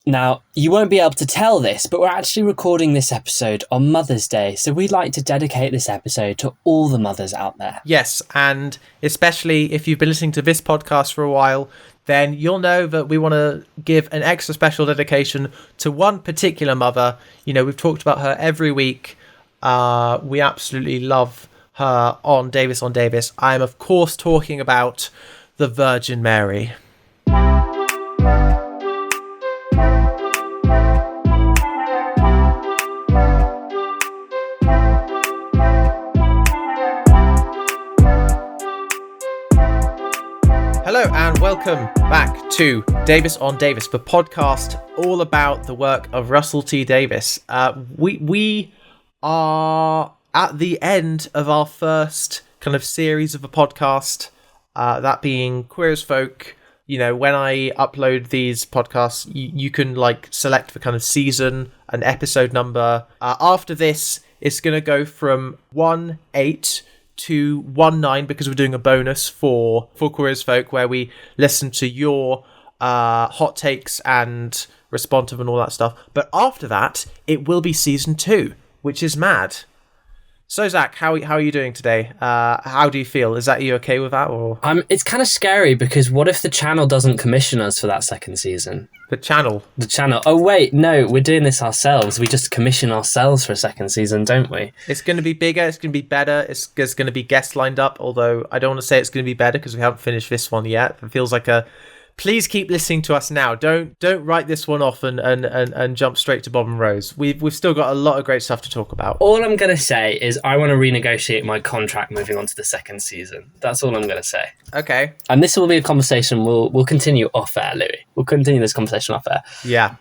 Now, you won't be able to tell this, but we're actually recording this episode on Mother's Day, so we'd like to dedicate this episode to all the mothers out there. Yes, and especially if you've been listening to this podcast for a while, then you'll know that we want to give an extra special dedication to one particular mother. You know, we've talked about her every week. We absolutely love her on Davis on Davis. I am, of course, talking about the Virgin Mary. Hello and welcome back to Davis on Davis, the podcast all about the work of Russell T Davies. We are at the end of our first kind of series of a podcast, that being Queer as Folk. You know, when I upload these podcasts, you can like select the kind of season and episode number. After this, it's going to go from 1-8 to 1-9 because we're doing a bonus for Queer as Folk where we listen to your hot takes and respond to them and all that stuff. But after that, it will be season 2, which is mad. So Zach, how are you doing today? How do you feel? Are you okay with that? Or It's kind of scary because what if the channel doesn't commission us for that second season? The channel. Oh, wait, no, we're doing this ourselves. We just commission ourselves for a second season, don't we? It's going to be bigger. It's going to be better. There's going to be guests lined up, although I don't want to say it's going to be better because we haven't finished this one yet. It feels like please keep listening to us now. Don't write this one off and jump straight to Bob and Rose. We've still got a lot of great stuff to talk about. All I'm going to say is I want to renegotiate my contract moving on to the second season. That's all I'm going to say. Okay. And this will be a conversation we'll continue off air, Louis. We'll continue this conversation off air. Yeah.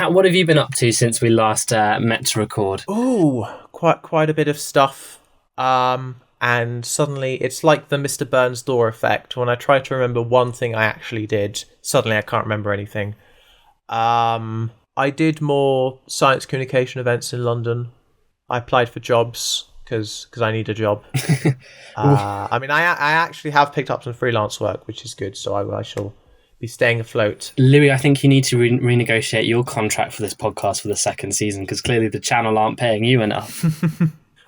What have you been up to since we last met to record? Ooh, quite a bit of stuff. And suddenly it's like the Mr. Burns door effect. When I try to remember one thing I actually did, suddenly I can't remember anything. I did more science communication events in London. I applied for jobs because I need a job. I mean, I actually have picked up some freelance work, which is good. So I shall be staying afloat. Louis, I think you need to renegotiate your contract for this podcast for the second season because clearly the channel aren't paying you enough.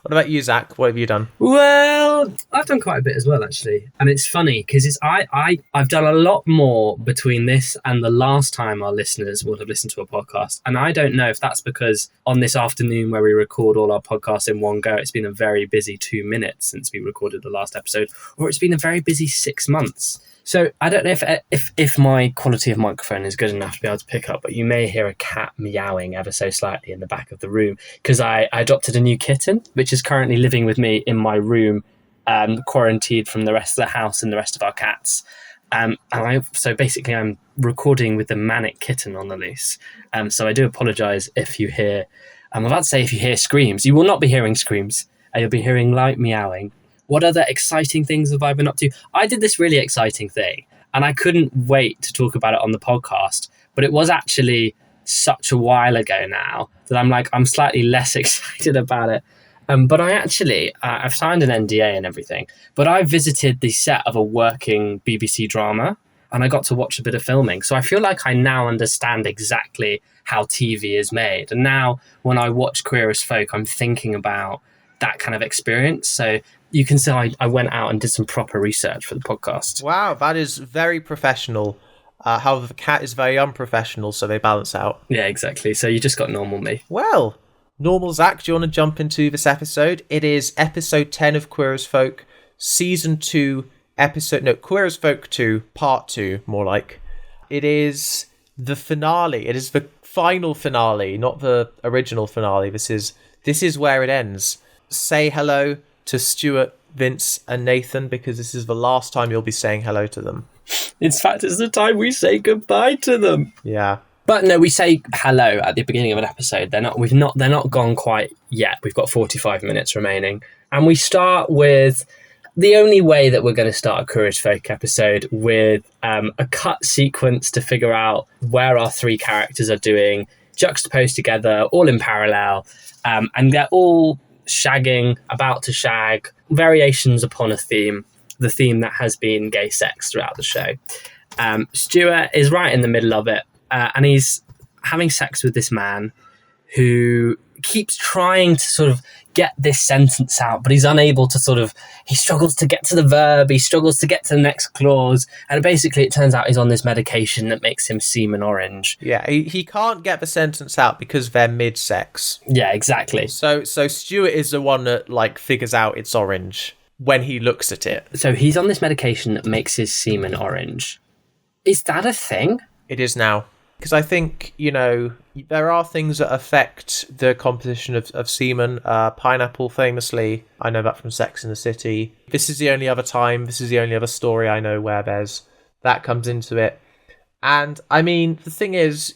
What about you, Zach? What have you done? Well, I've done quite a bit as well, actually. And it's funny because I've done a lot more between this and the last time our listeners will have listened to a podcast. And I don't know if that's because on this afternoon where we record all our podcasts in one go, it's been a very busy 2 minutes since we recorded the last episode, or it's been a very busy 6 months. So I don't know if my quality of microphone is good enough to be able to pick up, but you may hear a cat meowing ever so slightly in the back of the room because I adopted a new kitten, which is currently living with me in my room, quarantined from the rest of the house and the rest of our cats. So basically I'm recording with the manic kitten on the loose. So I do apologise if you hear, I'm about to say if you hear screams. You will not be hearing screams. You'll be hearing light meowing. What other exciting things have I been up to? I did this really exciting thing, and I couldn't wait to talk about it on the podcast, but it was actually such a while ago now that I'm slightly less excited about it. But I've signed an NDA and everything, but I visited the set of a working BBC drama, and I got to watch a bit of filming. So I feel like I now understand exactly how TV is made. And now when I watch Queer as Folk, I'm thinking about that kind of experience. So you can say I went out and did some proper research for the podcast. Wow, that is very professional. However, the cat is very unprofessional, so they balance out. Yeah, exactly. So you just got normal me. Well, normal Zach, do you want to jump into this episode? It is episode 10 of Queer as Folk, season 2, Queer as Folk 2, part 2, more like. It is the finale. It is the final finale, not the original finale. This is where it ends. Say hello to Stuart, Vince, and Nathan, because this is the last time you'll be saying hello to them. In fact, it's the time we say goodbye to them. Yeah. But no, we say hello at the beginning of an episode. They're not gone quite yet. We've got 45 minutes remaining. And we start with the only way that we're going to start a Queer as Folk episode, with a cut sequence to figure out where our three characters are doing, juxtaposed together, all in parallel. And they're all shagging, about to shag, variations upon a theme, the theme that has been gay sex throughout the show. Stuart is right in the middle of it, and he's having sex with this man who keeps trying to sort of get this sentence out, but he's unable to he struggles to get to the verb, he struggles to get to the next clause, and basically it turns out he's on this medication that makes him semen orange. Yeah, he can't get the sentence out because they're mid-sex. Yeah, exactly. So Stuart is the one that, like, figures out it's orange when he looks at it. So he's on this medication that makes his semen orange. Is that a thing? It is now. Because I think, there are things that affect the composition of semen. Pineapple, famously, I know that from Sex and the City. This is the only other story I know where that comes into it. And, I mean, the thing is,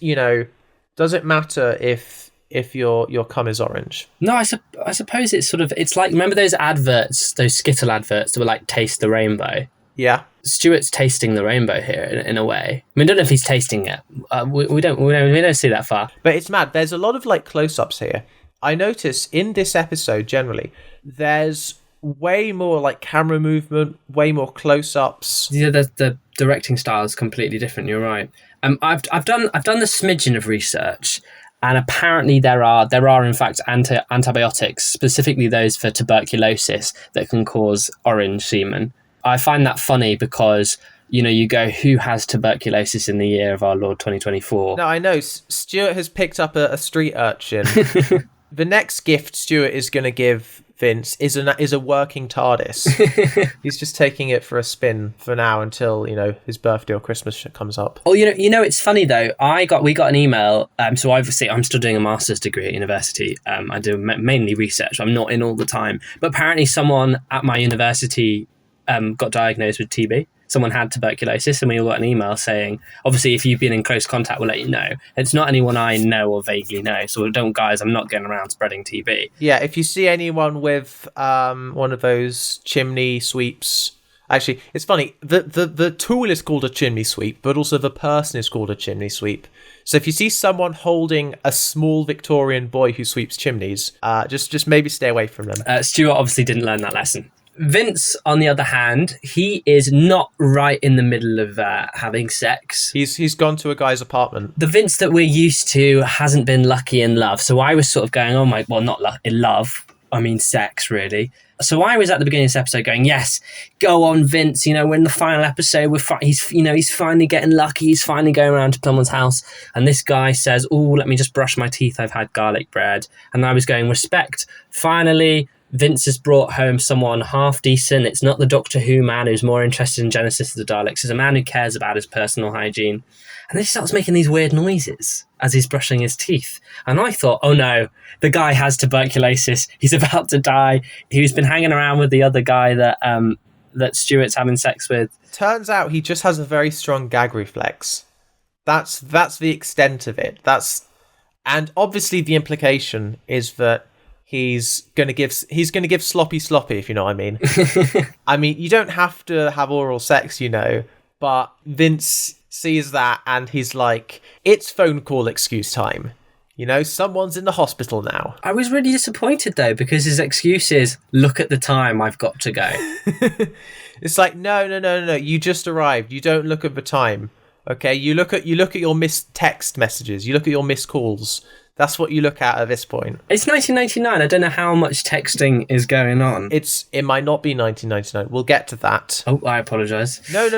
does it matter if your cum is orange? No, I suppose it's like, remember those adverts, those Skittle adverts that were like, taste the rainbow? Yeah. Stuart's tasting the rainbow here in a way. I mean, I don't know if he's tasting it. We don't see that far. But it's mad. There's a lot of like close-ups here. I notice in this episode generally, there's way more like camera movement, way more close-ups. Yeah, the directing style is completely different. You're right. I've done a smidgen of research, and apparently there are in fact antibiotics, specifically those for tuberculosis, that can cause orange semen. I find that funny because, you go, who has tuberculosis in the year of our Lord 2024? No, I know. Stuart has picked up a street urchin. The next gift Stuart is going to give Vince is a working TARDIS. He's just taking it for a spin for now until, his birthday or Christmas comes up. Oh, it's funny though. We got an email. So obviously I'm still doing a master's degree at university. I do mainly research. I'm not in all the time. But apparently someone at my university got diagnosed with TB. Someone had tuberculosis, and we all got an email saying, obviously, if you've been in close contact, we'll let you know. It's not anyone I know or vaguely know, so guys, I'm not going around spreading TB. Yeah, if you see anyone with one of those chimney sweeps, actually, it's funny, the tool is called a chimney sweep, but also the person is called a chimney sweep. So if you see someone holding a small Victorian boy who sweeps chimneys, just maybe stay away from them. Stuart obviously didn't learn that lesson. Vince, on the other hand, he is not right in the middle of having sex. He's gone to a guy's apartment. The Vince that we're used to hasn't been lucky in love. So I was sort of going, not in love. I mean, sex, really. So I was at the beginning of this episode going, yes, go on, Vince. We're in the final episode. He's finally getting lucky. He's finally going around to someone's house. And this guy says, oh, let me just brush my teeth. I've had garlic bread. And I was going, respect. Finally, Vince has brought home someone half decent. It's not the Doctor Who man who's more interested in Genesis of the Daleks. It's a man who cares about his personal hygiene. And then he starts making these weird noises as he's brushing his teeth. And I thought, oh no, the guy has tuberculosis. He's about to die. He's been hanging around with the other guy that Stuart's having sex with. Turns out he just has a very strong gag reflex. That's the extent of it. And obviously the implication is that he's gonna give sloppy, if you know what I mean. I mean, you don't have to have oral sex, but Vince sees that and he's like, it's phone call excuse time. Someone's in the hospital now. I was really disappointed though, because his excuse is, look at the time, I've got to go. It's like, no, you just arrived. You don't look at the time. Okay, you look at your missed text messages. You look at your missed calls. That's what you look at this point. It's 1999. I don't know how much texting is going on. It might not be 1999. We'll get to that. Oh, I apologise. No,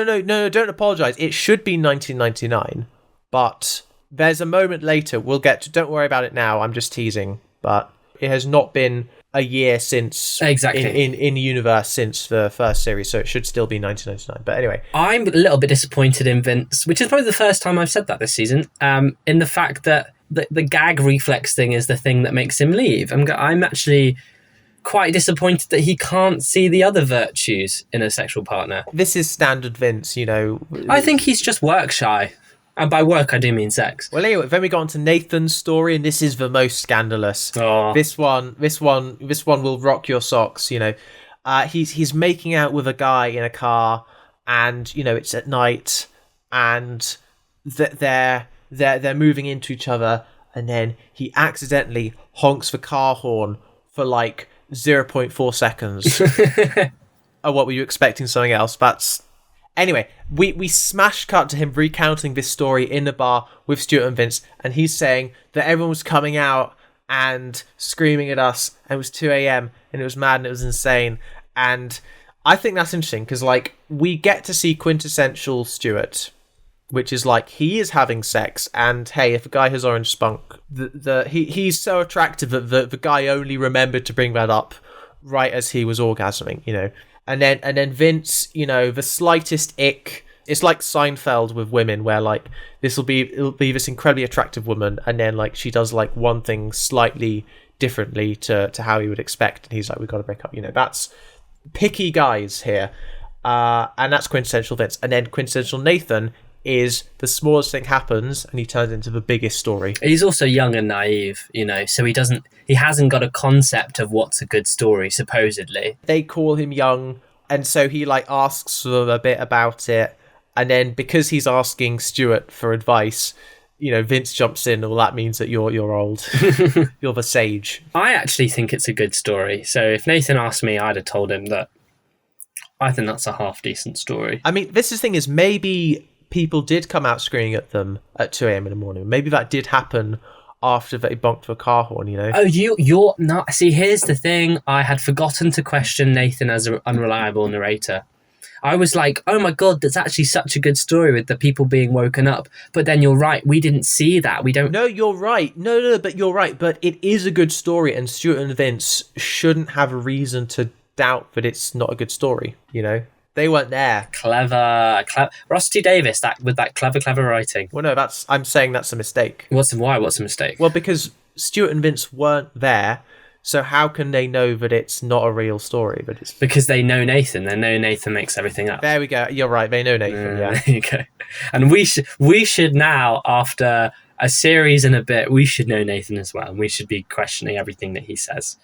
don't apologise. It should be 1999, but there's a moment later. We'll get to. Don't worry about it now. I'm just teasing, but it has not been a year since exactly in the universe since the first series, so it should still be 1999. But anyway, I'm a little bit disappointed in Vince, which is probably the first time I've said that this season. In the fact that the gag reflex thing is the thing that makes him leave. I'm actually quite disappointed that he can't see the other virtues in a sexual partner. This is standard Vince, I think he's just work shy. And by work, I do mean sex. Well, anyway, then we got on to Nathan's story, and this is the most scandalous. Oh. This one will rock your socks. He's making out with a guy in a car, and it's at night, and they're moving into each other, and then he accidentally honks the car horn for like 0.4 seconds. Oh, what were you expecting? Something else? That's Anyway, we smash cut to him recounting this story in the bar with Stuart and Vince, and he's saying that everyone was coming out and screaming at us, and it was 2 a.m. and it was mad and it was insane. And I think that's interesting because, like, we get to see quintessential Stuart, which is like he is having sex, and hey, if a guy has orange spunk, he's so attractive that the guy only remembered to bring that up right as he was orgasming, you know. And then Vince, you know, the slightest ick. It's like Seinfeld with women, where like it'll be this incredibly attractive woman, and then like she does like one thing slightly differently to how you would expect, and he's like, we've got to break up. You know, that's picky guys here, and that's quintessential Vince. And then quintessential Nathan is the smallest thing happens and he turns into the biggest story. He's also young and naive, you know, so he hasn't got a concept of what's a good story, supposedly. They call him young, and so he like asks them a bit about it, and then because he's asking Stuart for advice, you know, Vince jumps in. Well, that means that you're old. You're the sage. I actually think it's a good story. So if Nathan asked me, I'd have told him that I think that's a half decent story. I mean, this thing is, maybe people did come out screaming at them at 2 a.m. in the morning. Maybe that did happen after they bonked to a car horn, you know? Oh, you're not... See, here's the thing. I had forgotten to question Nathan as an unreliable narrator. I was like, oh my God, that's actually such a good story with the people being woken up. But then you're right, we didn't see that. We don't... No, you're right. No, but you're right. But it is a good story, and Stuart and Vince shouldn't have a reason to doubt that it's not a good story, you know? They weren't there. Clever. Russell T Davies, with that clever writing. Well, no, I'm saying that's a mistake. What's a mistake? Well, because Stuart and Vince weren't there, so how can they know that it's not a real story? But it's because they know Nathan. They know Nathan makes everything up. There we go. You're right. They know Nathan. Yeah. There you go. And we should now, after a series and a bit, we should know Nathan as well, and we should be questioning everything that he says.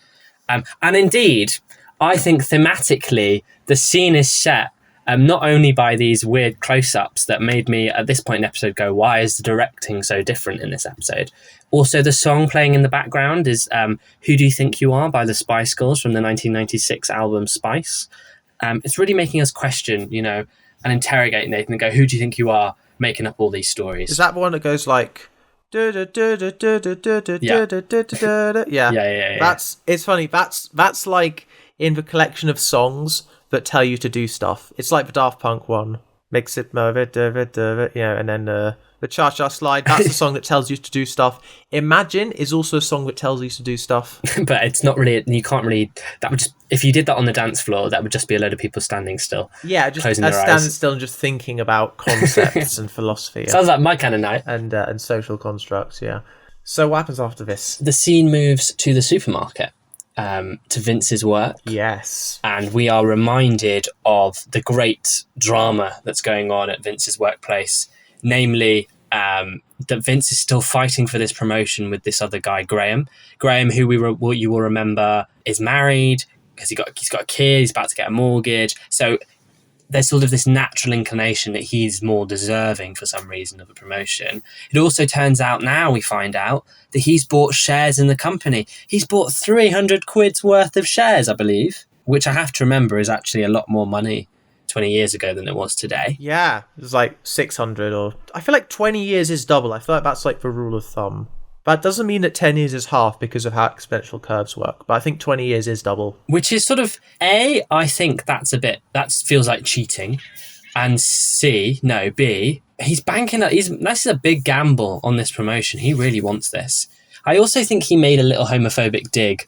And indeed, I think thematically, the scene is set not only by these weird close-ups that made me, at this point in the episode, go, why is the directing so different in this episode? Also, the song playing in the background is Who Do You Think You Are by the Spice Girls from the 1996 album Spice. It's really making us question, you know, and interrogate Nathan and go, who do you think you are making up all these stories? Is that the one that goes like... Yeah. It's funny. That's like in the collection of songs that tell you to do stuff. It's like the Daft Punk one. Makes it move it, yeah, and then the Cha-Cha Slide, that's the song that tells you to do stuff. Imagine is also a song that tells you to do stuff. But it's not really, you can't really, that would just, if you did that on the dance floor, that would just be a load of people standing still. Yeah, just standing still and just thinking about concepts and philosophy. Sounds like my kind of night. And social constructs, yeah. So what happens after this? The scene moves to the supermarket. To Vince's work. Yes. And we are reminded of the great drama that's going on at Vince's workplace. Namely, that Vince is still fighting for this promotion with this other guy, Graham. Graham, who you will remember, is married because he's got a kid, he's about to get a mortgage. So there's sort of this natural inclination that he's more deserving for some reason of a promotion. It also turns out now we find out that he's bought shares in the company. He's bought 300 quid's worth of shares, I believe, which I have to remember is actually a lot more money 20 years ago than it was today. Yeah, it was like 600 or... I feel like 20 years is double. I feel like that's like the rule of thumb. But it doesn't mean that 10 years is half because of how exponential curves work. But I think 20 years is double. Which is sort of, A, I think that feels like cheating. And B, he's banking that. This is a big gamble on this promotion. He really wants this. I also think he made a little homophobic dig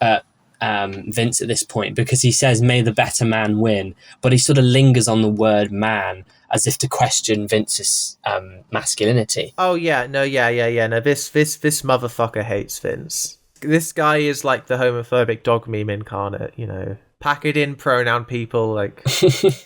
at Vince at this point because he says, may the better man win. But he sort of lingers on the word man as if to question Vince's masculinity. Oh, yeah. No, yeah. No, this motherfucker hates Vince. This guy is like the homophobic dog meme incarnate, you know. Pack it in, pronoun people, like...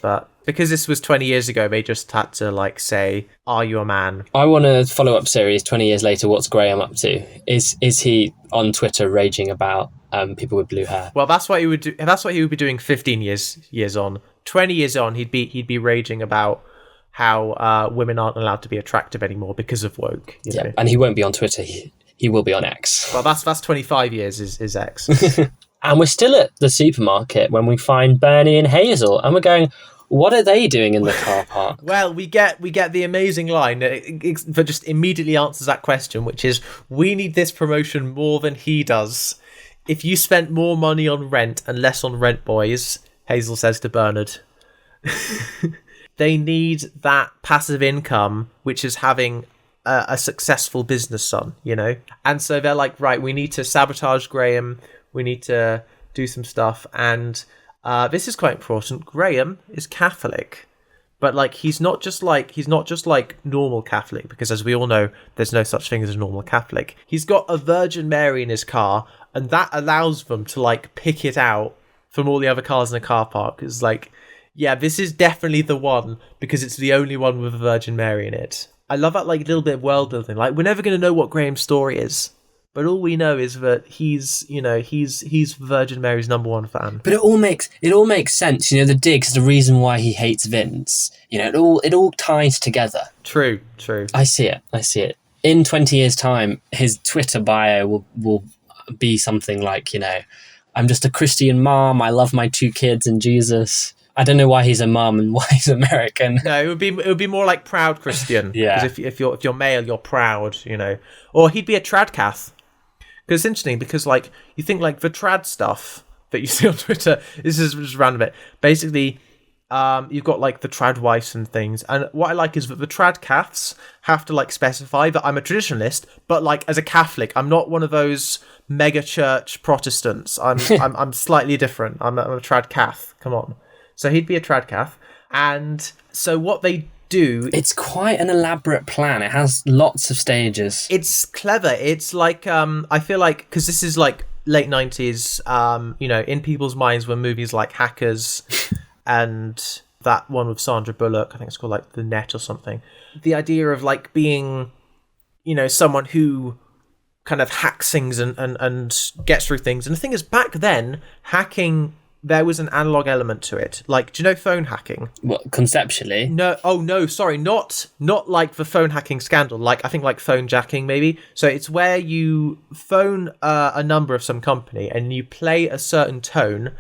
But because this was 20 years ago, they just had to, like, say, are you a man? I want a follow-up series 20 years later. What's Graham up to? Is he on Twitter raging about people with blue hair? Well, that's what he would do. That's what he would be doing 15 years on. 20 years on, he'd be raging about how women aren't allowed to be attractive anymore because of woke. You know? And he won't be on Twitter. He will be on X. Well, that's 25 years is X. And we're still at the supermarket when we find Bernie and Hazel, and we're going, What are they doing in the car park? Well, we get the amazing line that just immediately answers that question, which is, we need this promotion more than he does. If you spent more money on rent and less on rent boys, Hazel says to Bernard. They need that passive income, which is having a successful business son, you know? And so they're like, right, we need to sabotage Graham. We need to do some stuff. And this is quite important. Graham is Catholic, but like he's not just like normal Catholic, because as we all know, there's no such thing as a normal Catholic. He's got a Virgin Mary in his car, and that allows them to like pick it out from all the other cars in the car park. It's like, yeah, this is definitely the one because it's the only one with a Virgin Mary in it. I love that like little bit of world building. Like, we're never going to know what Graham's story is, but all we know is that he's Virgin Mary's number one fan. But it all makes sense. You know, the dig's the reason why he hates Vince. You know, it all ties together. True. I see it. In 20 years' time, his Twitter bio will be something like, you know, I'm just a Christian mom. I love my 2 kids and Jesus. I don't know why he's a mum and why he's American. No, it would be more like proud Christian. Yeah. Because if you're male, you're proud, you know. Or he'd be a tradcath. Because it's interesting, because like you think like the trad stuff that you see on Twitter, this is just random bit. Basically, you've got like the trad wives and things, and what I like is that the trad caths have to like specify that I'm a traditionalist, but like as a Catholic, I'm not one of those mega church Protestants. I'm slightly different. I'm a trad cath. Come on. So he'd be a trad cath, and so what they do, it's quite an elaborate plan. It has lots of stages. It's clever. It's like I feel like, because this is like late 90s, you know, in people's minds were movies like Hackers and that one with Sandra Bullock, I think it's called like The Net or something. The idea of like being, you know, someone who kind of hacks things and gets through things. And the thing is, back then, hacking, there was an analog element to it. Like, do you know phone hacking? Well, conceptually? No. Oh, no. Sorry. Not like the phone hacking scandal. Like, I think like phone jacking, maybe. So it's where you phone a number of some company and you play a certain tone,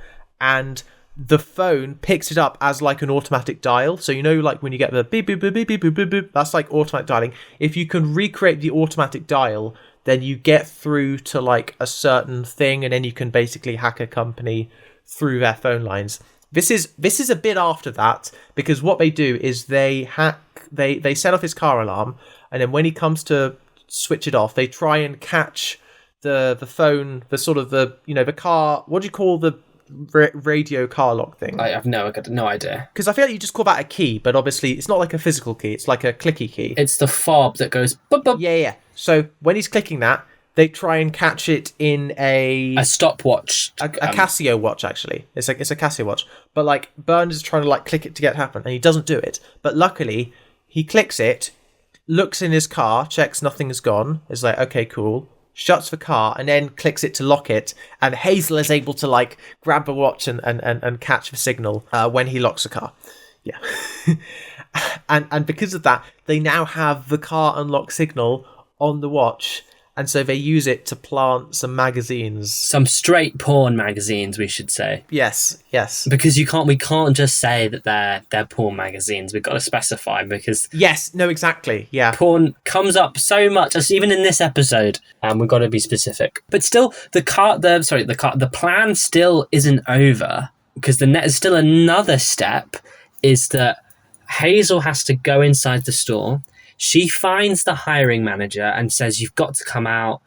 and the phone picks it up as like an automatic dial. So, you know, like when you get the beep, beep, beep, beep, beep, beep, beep, beep, that's like automatic dialing. If you can recreate the automatic dial, then you get through to like a certain thing, and then you can basically hack a company through their phone lines. This is a bit after that, because what they do is they set off his car alarm, and then when he comes to switch it off, they try and catch the phone, the sort of the, you know, the car, what do you call the radio car lock thing? I have no idea. Because I feel like you just call that a key, but obviously it's not like a physical key, it's like a clicky key. It's the fob that goes boop, boop. Yeah. So when he's clicking that, they try and catch it in a stopwatch. A Casio watch, actually. It's a Casio watch. But like Burns is trying to like click it to get it to happen, and he doesn't do it. But luckily, he clicks it, looks in his car, checks nothing is gone, is like, okay, cool, shuts the car, and then clicks it to lock it, and Hazel is able to like grab the watch and catch the signal when he locks the car. Yeah. and because of that, they now have the car unlock signal on the watch. And so they use it to plant some magazines. Some straight porn magazines, we should say. Yes. Because we can't just say that they're porn magazines. We've got to specify, because yes, no, exactly, yeah. Porn comes up so much, even in this episode, and we've got to be specific. But still, the plan still isn't over, because there's still another step, is that Hazel has to go inside the store. She finds the hiring manager and says, you've got to come out.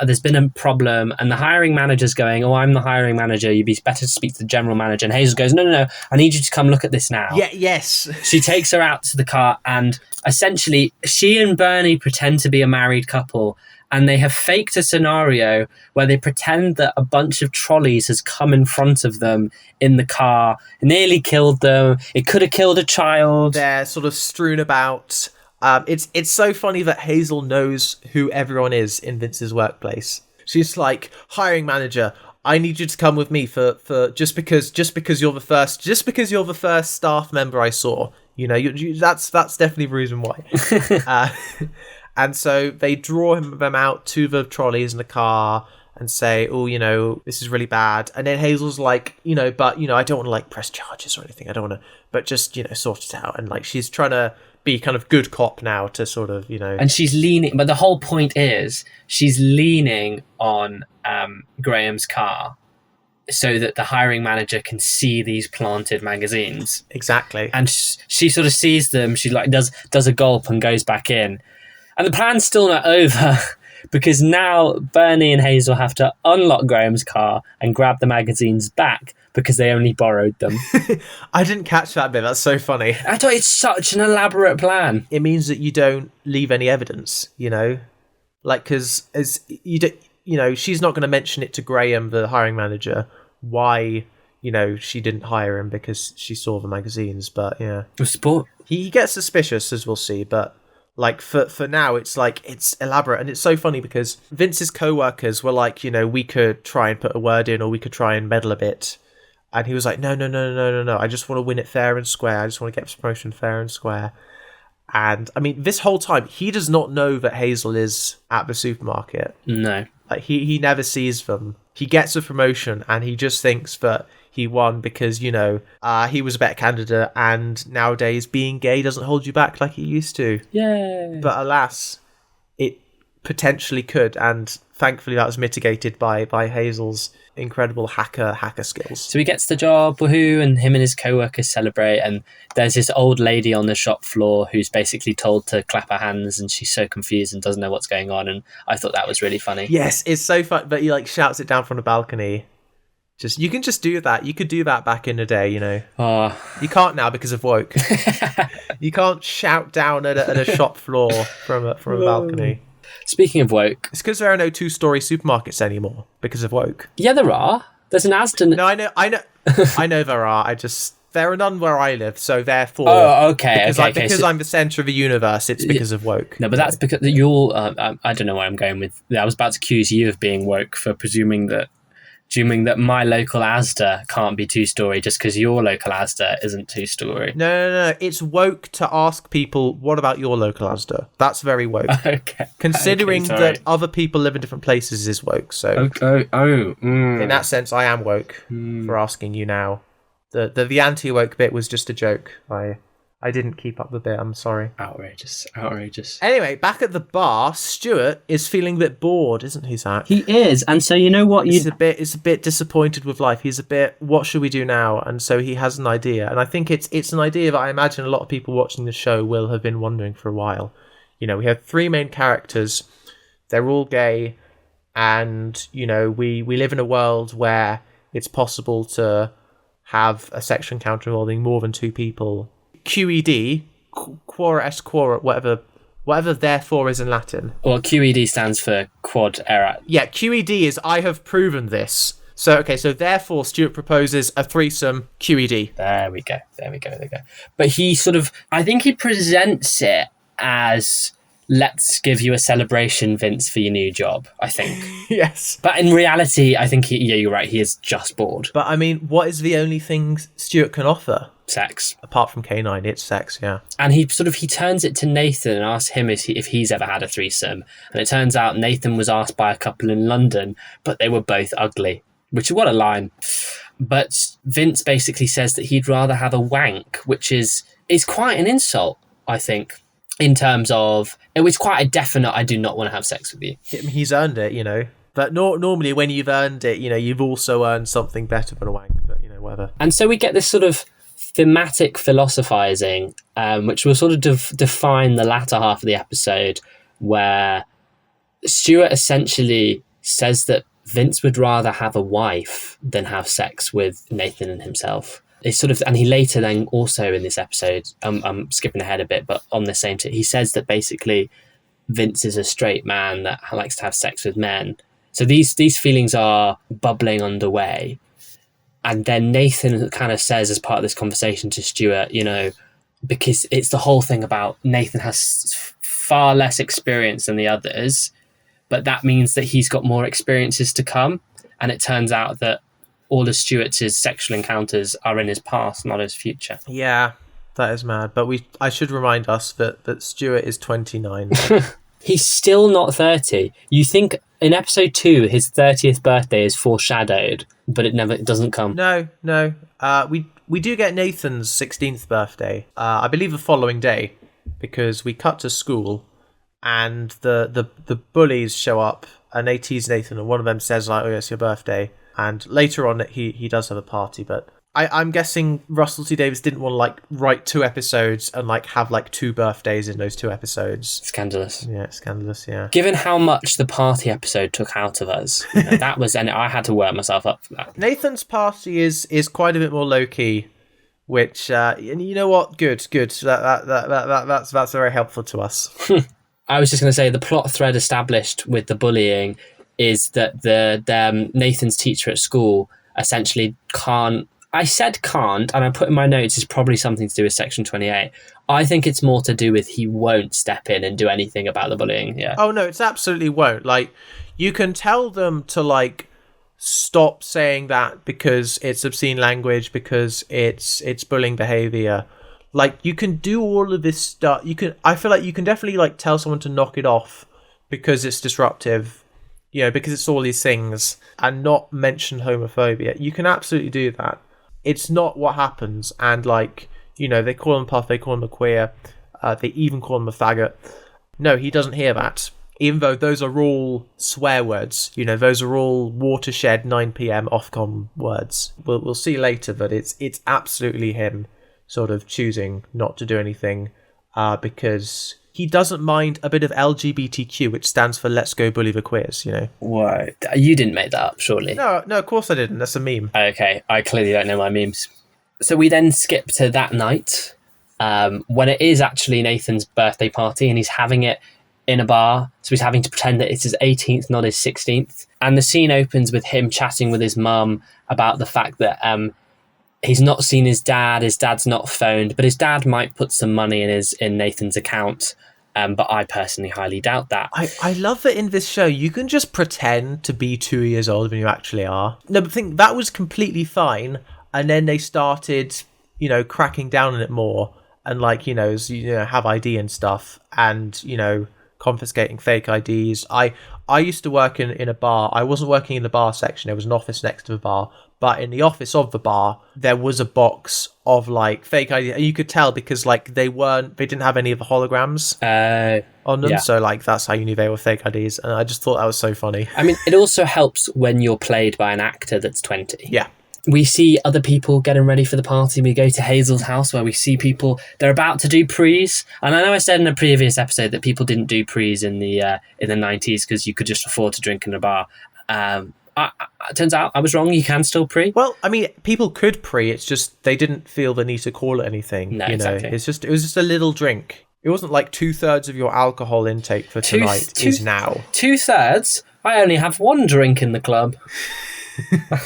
There's been a problem. And the hiring manager's going, oh, I'm the hiring manager. You'd be better to speak to the general manager. And Hazel goes, no. I need you to come look at this now. Yeah, yes. She takes her out to the car, and essentially she and Bernie pretend to be a married couple. And they have faked a scenario where they pretend that a bunch of trolleys has come in front of them in the car, nearly killed them. It could have killed a child. They're sort of strewn about. It's so funny that Hazel knows who everyone is in Vince's workplace. She's like, hiring manager, I need you to come with me for just because you're the first staff member I saw. You know, that's definitely the reason why. And so they draw them out to the trolleys in the car, and say, oh, this is really bad. And then Hazel's like, but, I don't want to like press charges or anything. I don't want to, but just, sort it out. And like, she's trying to be kind of good cop now to sort of, And she's leaning, but the whole point is she's leaning on Graham's car so that the hiring manager can see these planted magazines. Exactly. And she sort of sees them. She like does a gulp and goes back in. And the plan's still not over because now Bernie and Hazel have to unlock Graham's car and grab the magazines back because they only borrowed them. I didn't catch that bit. That's so funny. I thought it's such an elaborate plan. It means that you don't leave any evidence, like, because she's not going to mention it to Graham, the hiring manager, why, she didn't hire him because she saw the magazines. But yeah, sport. He gets suspicious, as we'll see, but like for now, it's like it's elaborate, and it's so funny because Vince's co-workers were like, we could try and put a word in, or we could try and meddle a bit. And he was like, no. I just want to win it fair and square. I just want to get this promotion fair and square. And I mean, this whole time, he does not know that Hazel is at the supermarket. No. Like, he never sees them. He gets a promotion and he just thinks that he won because, he was a better candidate, and nowadays being gay doesn't hold you back like it used to. Yay. But alas, it potentially could, and thankfully that was mitigated by Hazel's incredible hacker skills. So he gets the job, woohoo, and him and his co-workers celebrate, and there's this old lady on the shop floor who's basically told to clap her hands, and she's so confused and doesn't know what's going on, and I thought that was really funny. Yes, it's so fun, but he like shouts it down from the balcony. You can just do that. You could do that back in the day, Oh. You can't now because of woke. You can't shout down at a shop floor from a balcony. Speaking of woke, it's because there are no 2-story supermarkets anymore because of woke. Yeah, there are. There's an Aston. No, I know, I know there are. There are none where I live, so therefore. Oh, okay. Because I'm the centre of the universe, it's because of woke. No, but that's because you're. I don't know where I'm going with. I was about to accuse you of being woke for presuming that my local Asda can't be 2-story just because your local Asda isn't 2-story. No. It's woke to ask people, what about your local Asda? That's very woke. Okay. Considering that other people live in different places is woke. So in that sense, I am woke for asking you now. The anti-woke bit was just a joke. I didn't keep up the bit, I'm sorry. Outrageous. Anyway, back at the bar, Stuart is feeling a bit bored, isn't he, Zac? He is, and so you know what? He's a bit disappointed with life. He's a bit, what should we do now? And so he has an idea. And I think it's an idea that I imagine a lot of people watching the show will have been wondering for a while. We have 3 main characters. They're all gay. And, we live in a world where it's possible to have a sex encounter involving more than 2 people. QED, quora est quora, whatever therefore is in Latin. Well, QED stands for quad erat. Yeah, QED is I have proven this. So therefore Stuart proposes a threesome QED. There we go. But he I think he presents it as, let's give you a celebration, Vince, for your new job, I think. Yes. But in reality, I think you're right, he is just bored. But I mean, what is the only thing Stuart can offer? Sex. Apart from K9, it's sex, yeah. And he turns it to Nathan and asks him if he's ever had a threesome. And it turns out Nathan was asked by a couple in London, but they were both ugly. Which, what a line. But Vince basically says that he'd rather have a wank, which is quite an insult, I think. In terms of, it was quite a definite, I do not want to have sex with you. He's earned it, But normally when you've earned it, you've also earned something better than a wank, but, whatever. And so we get this sort of thematic philosophizing, which will sort of define the latter half of the episode, where Stuart essentially says that Vince would rather have a wife than have sex with Nathan and himself. And he later then also in this episode, I'm skipping ahead a bit, but on the same he says that basically Vince is a straight man that likes to have sex with men. So these feelings are bubbling underway. And then Nathan kind of says, as part of this conversation to Stuart, because it's the whole thing about Nathan has far less experience than the others, but that means that he's got more experiences to come. And it turns out that all of Stuart's sexual encounters are in his past, not his future. Yeah, that is mad. But I should remind us that Stuart is 29. He's still not 30. You think in episode 2, his 30th birthday is foreshadowed, but it doesn't come. No. We do get Nathan's 16th birthday, I believe the following day, because we cut to school and the bullies show up and they tease Nathan, and one of them says, like, oh, it's your birthday. And later on, he does have a party, but I'm guessing Russell T Davies didn't want to, like, write 2 episodes and, like, have, like, 2 birthdays in those 2 episodes. Scandalous. Yeah, scandalous, yeah. Given how much the party episode took out of us, that was, and I had to work myself up for that. Nathan's party is quite a bit more low-key, which, and you know what? Good. That's very helpful to us. I was just going to say, the plot thread established with the bullying is that the Nathan's teacher at school essentially can't. I said can't, and I put in my notes it's probably something to do with Section 28. I think it's more to do with he won't step in and do anything about the bullying. Yeah. Oh no, it's absolutely won't. Like, you can tell them to, like, stop saying that because it's obscene language, because it's bullying behavior. Like, you can do all of this stuff. I feel like you can definitely, like, tell someone to knock it off because it's disruptive, you know, because it's all these things, and not mention homophobia. You can absolutely do that. It's not what happens. And, like, you know, they call him puff, they call him a queer, they even call him a faggot. No, he doesn't hear that. Even though those are all swear words, you know, those are all watershed 9 p.m. Ofcom words. We'll see later that it's absolutely him sort of choosing not to do anything because he doesn't mind a bit of LGBTQ, which stands for Let's Go Bully the Queers, you know. What? You didn't make that up, surely? No, of course I didn't. That's a meme. Okay, I clearly don't know my memes. So we then skip to that night when it is actually Nathan's birthday party and he's having it in a bar. So he's having to pretend that it's his 18th, not his 16th. And the scene opens with him chatting with his mum about the fact that he's not seen his dad's not phoned, but his dad might put some money in Nathan's account. But I personally highly doubt that. I love that in this show, you can just pretend to be 2 years older than you actually are. No, but think that was completely fine. And then they started, you know, cracking down on it more and, like, you know, have ID and stuff and, you know, confiscating fake IDs. I used to work in a bar. I wasn't working in the bar section. There was an office next to the bar. But in the office of the bar, there was a box of, like, fake IDs. And you could tell because, like, they didn't have any of the holograms on them. Yeah. So, like, that's how you knew they were fake IDs. And I just thought that was so funny. I mean, it also helps when you're played by an actor that's 20. Yeah. We see other people getting ready for the party. We go to Hazel's house where we see people, they're about to do prees. And I know I said in a previous episode that people didn't do prees in the 90s because you could just afford to drink in a bar. Turns out I was wrong. You can still pre. Well, I mean, people could pre. It's just they didn't feel the need to call it anything. No, you know, exactly. It was just a little drink. It wasn't like 2/3 of your alcohol intake for tonight is now. 2/3? I only have 1 drink in the club.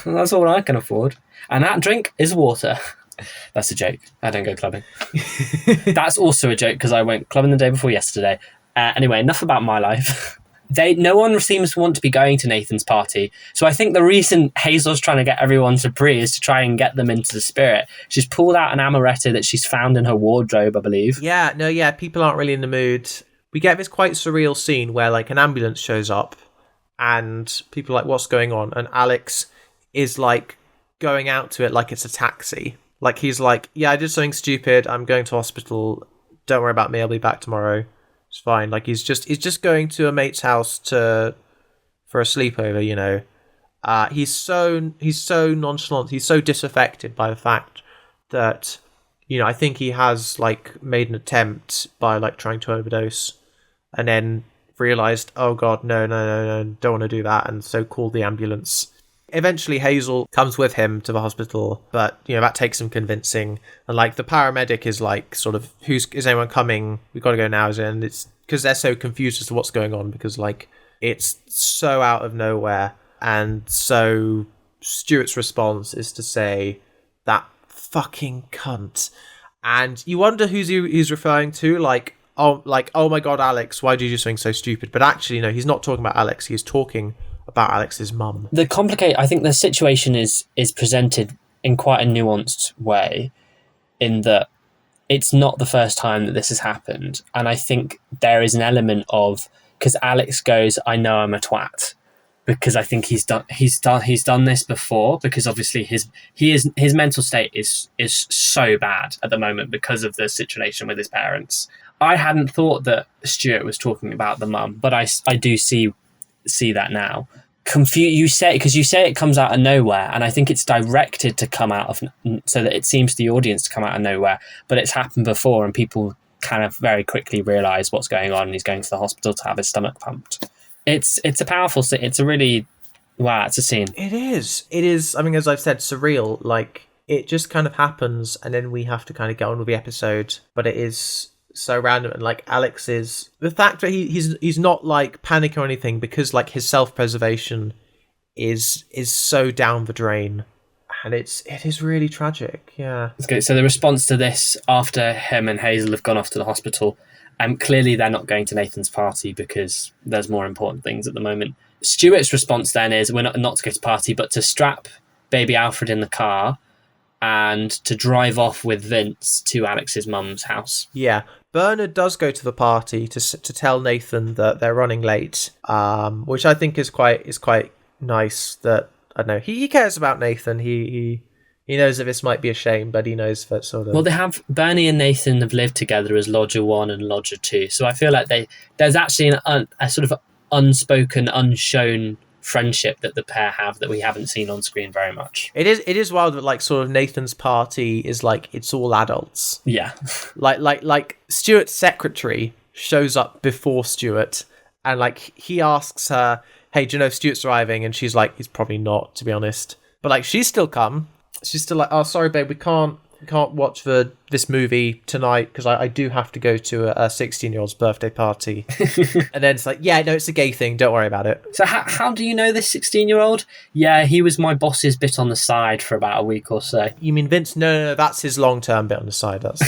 That's all I can afford. And that drink is water. That's a joke. I don't go clubbing. That's also a joke because I went clubbing the day before yesterday. Anyway, enough about my life. No one seems to want to be going to Nathan's party. So I think the reason Hazel's trying to get everyone to pre is to try and get them into the spirit. She's pulled out an amaretto that she's found in her wardrobe, I believe. Yeah, people aren't really in the mood. We get this quite surreal scene where, like, an ambulance shows up and people are like, what's going on? And Alex is, like, going out to it like it's a taxi. Like, he's like, yeah, I did something stupid. I'm going to hospital. Don't worry about me. I'll be back tomorrow. It's fine. Like, he's just going to a mate's house for a sleepover, you know. He's so nonchalant. He's so disaffected by the fact that, you know, I think he has, like, made an attempt by, like, trying to overdose and then realized, oh God, no, don't want to do that. And so called the ambulance. Eventually Hazel comes with him to the hospital, but, you know, that takes some convincing. And, like, the paramedic is like, sort of, is anyone coming? We've got to go now. And it's because they're so confused as to what's going on because, like, it's so out of nowhere. And so Stuart's response is to say, that fucking cunt. And you wonder who's he's referring to, like, oh my God, Alex, why did you do something so stupid? But actually, no, he's not talking about Alex. He's talking about Alex's mum. I think the situation is presented in quite a nuanced way, in that it's not the first time that this has happened, and I think there is an element of because Alex goes, "I know I'm a twat," because I think he's done this before, because obviously his mental state is so bad at the moment because of the situation with his parents. I hadn't thought that Stuart was talking about the mum, but I do see that now. You say it comes out of nowhere, and I think it's directed to come out of, so that it seems to the audience to come out of nowhere, but it's happened before and people kind of very quickly realise what's going on, and he's going to the hospital to have his stomach pumped. It's a powerful scene. It's a really, wow, it's a scene. It is, I mean, as I've said, surreal. Like, it just kind of happens and then we have to kind of get on with the episode, but it is so random. And like, Alex is, the fact that he's not like panic or anything, because like his self-preservation is so down the drain, and it is really tragic. Yeah. Okay, so the response to this, after him and Hazel have gone off to the hospital, clearly they're not going to Nathan's party because there's more important things at the moment. Stuart's response then is, we're not to go to party, but to strap baby Alfred in the car and to drive off with Vince to Alex's mum's house. Yeah. Bernard does go to the party to tell Nathan that they're running late, which I think is quite nice. That, I don't know, he cares about Nathan. He knows that this might be a shame, but he knows that sort of... Well, Bernie and Nathan have lived together as Lodger 1 and Lodger 2, so I feel like there's actually a sort of unspoken, unshown friendship that the pair have that we haven't seen on screen very much. It is wild that like sort of Nathan's party is like, it's all adults. Yeah. like Stuart's secretary shows up before Stuart, and like he asks her, "Hey, do you know if Stuart's arriving?" And she's like, "He's probably not, to be honest." But like, she's still come. She's still like, "Oh, sorry, babe, we can't watch this movie tonight because I do have to go to a 16-year-old's birthday party." And then it's like, "Yeah, no, it's a gay thing. Don't worry about it." So how do you know this 16-year-old? Yeah, he was my boss's bit on the side for about a week or so. You mean Vince? No, that's his long-term bit on the side. That's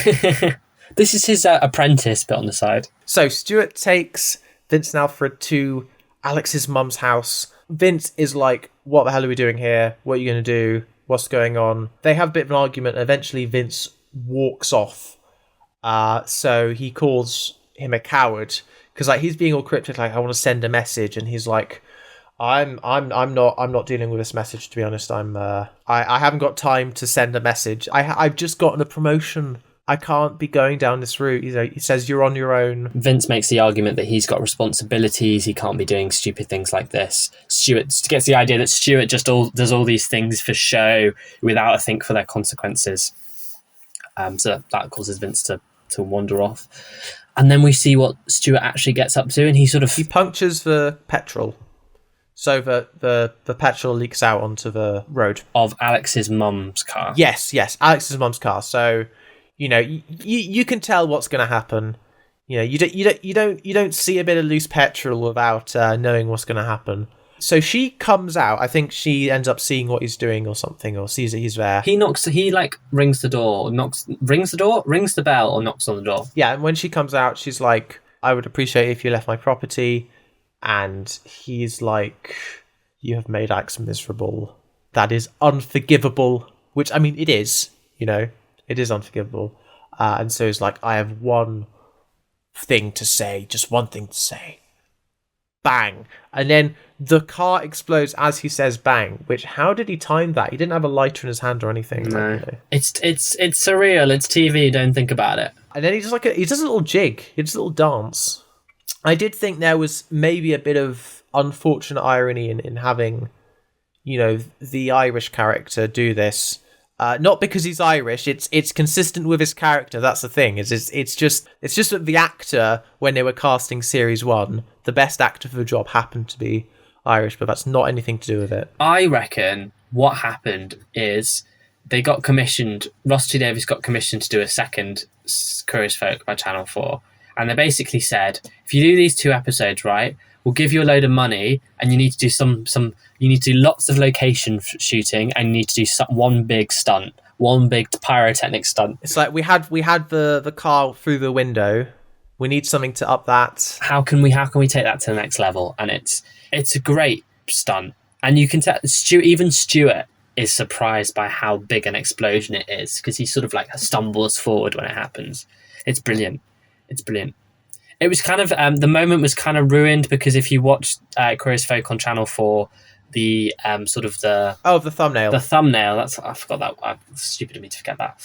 This is his apprentice bit on the side. So Stuart takes Vince and Alfred to Alex's mum's house. Vince is like, "What the hell are we doing here? What are you going to do? What's going on?" They have a bit of an argument, and eventually Vince walks off. So he calls him a coward because like he's being all cryptic, like, "I want to send a message," and he's like, I'm not dealing with this message, to be honest. I haven't got time to send a message. I've just gotten a promotion. I can't be going down this route." He says, "You're on your own." Vince makes the argument that he's got responsibilities. He can't be doing stupid things like this. Stuart gets the idea that Stuart just does all these things for show without a think for their consequences. So that causes Vince to wander off. And then we see what Stuart actually gets up to, and he punctures the petrol, so the petrol leaks out onto the road of Alex's mum's car. Yes, Alex's mum's car. So, you know, you can tell what's going to happen. You know, you don't see a bit of loose petrol without knowing what's going to happen. So she comes out. I think she ends up seeing what he's doing or something, or sees that he's there. He rings the door, rings the bell, or knocks on the door. Yeah, and when she comes out, she's like, "I would appreciate it if you left my property." And he's like, "You have made Alex miserable. That is unforgivable." Which, I mean, it is, you know. It is unforgivable. And so he's like, "I have one thing to say, just one thing to say." Bang. And then the car explodes as he says bang, which, how did he time that? He didn't have a lighter in his hand or anything. No. Like, you know. It's surreal. It's TV. Don't think about it. And then he does a little jig. He does a little dance. I did think there was maybe a bit of unfortunate irony in having, you know, the Irish character do this. Not because he's Irish. It's consistent with his character. That's the thing. It's just that the actor, when they were casting Series 1, the best actor for the job happened to be Irish, but that's not anything to do with it. I reckon what happened is they got commissioned. Russell T Davies got commissioned to do a second Curious Folk by Channel 4, and they basically said, if you do these 2 episodes right, we'll give you a load of money, and you need to do you need to do lots of location shooting, and you need to do one big stunt, one big pyrotechnic stunt. It's like we had the car through the window. We need something to up that. How can we take that to the next level? And it's a great stunt, and you can tell even Stuart is surprised by how big an explosion it is, because he sort of like stumbles forward when it happens. It's brilliant. It was kind of the moment was kind of ruined because if you watch Curious Folk on Channel 4, the sort of the thumbnail. The thumbnail. I forgot that. Stupid of me to forget that.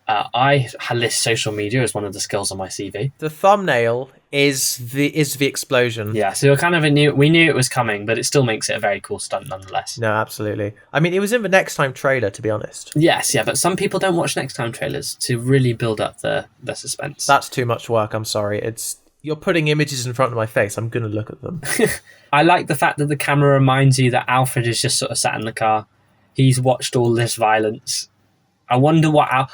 I list social media as one of the skills on my CV. The thumbnail is the explosion. Yeah, so we knew it was coming, but it still makes it a very cool stunt nonetheless. No, absolutely. I mean, it was in the Next Time trailer, to be honest. Yes, yeah, but some people don't watch Next Time trailers to really build up the suspense. That's too much work. I'm sorry. You're putting images in front of my face. I'm going to look at them. I like the fact that the camera reminds you that Alfred is just sort of sat in the car. He's watched all this violence. I wonder what I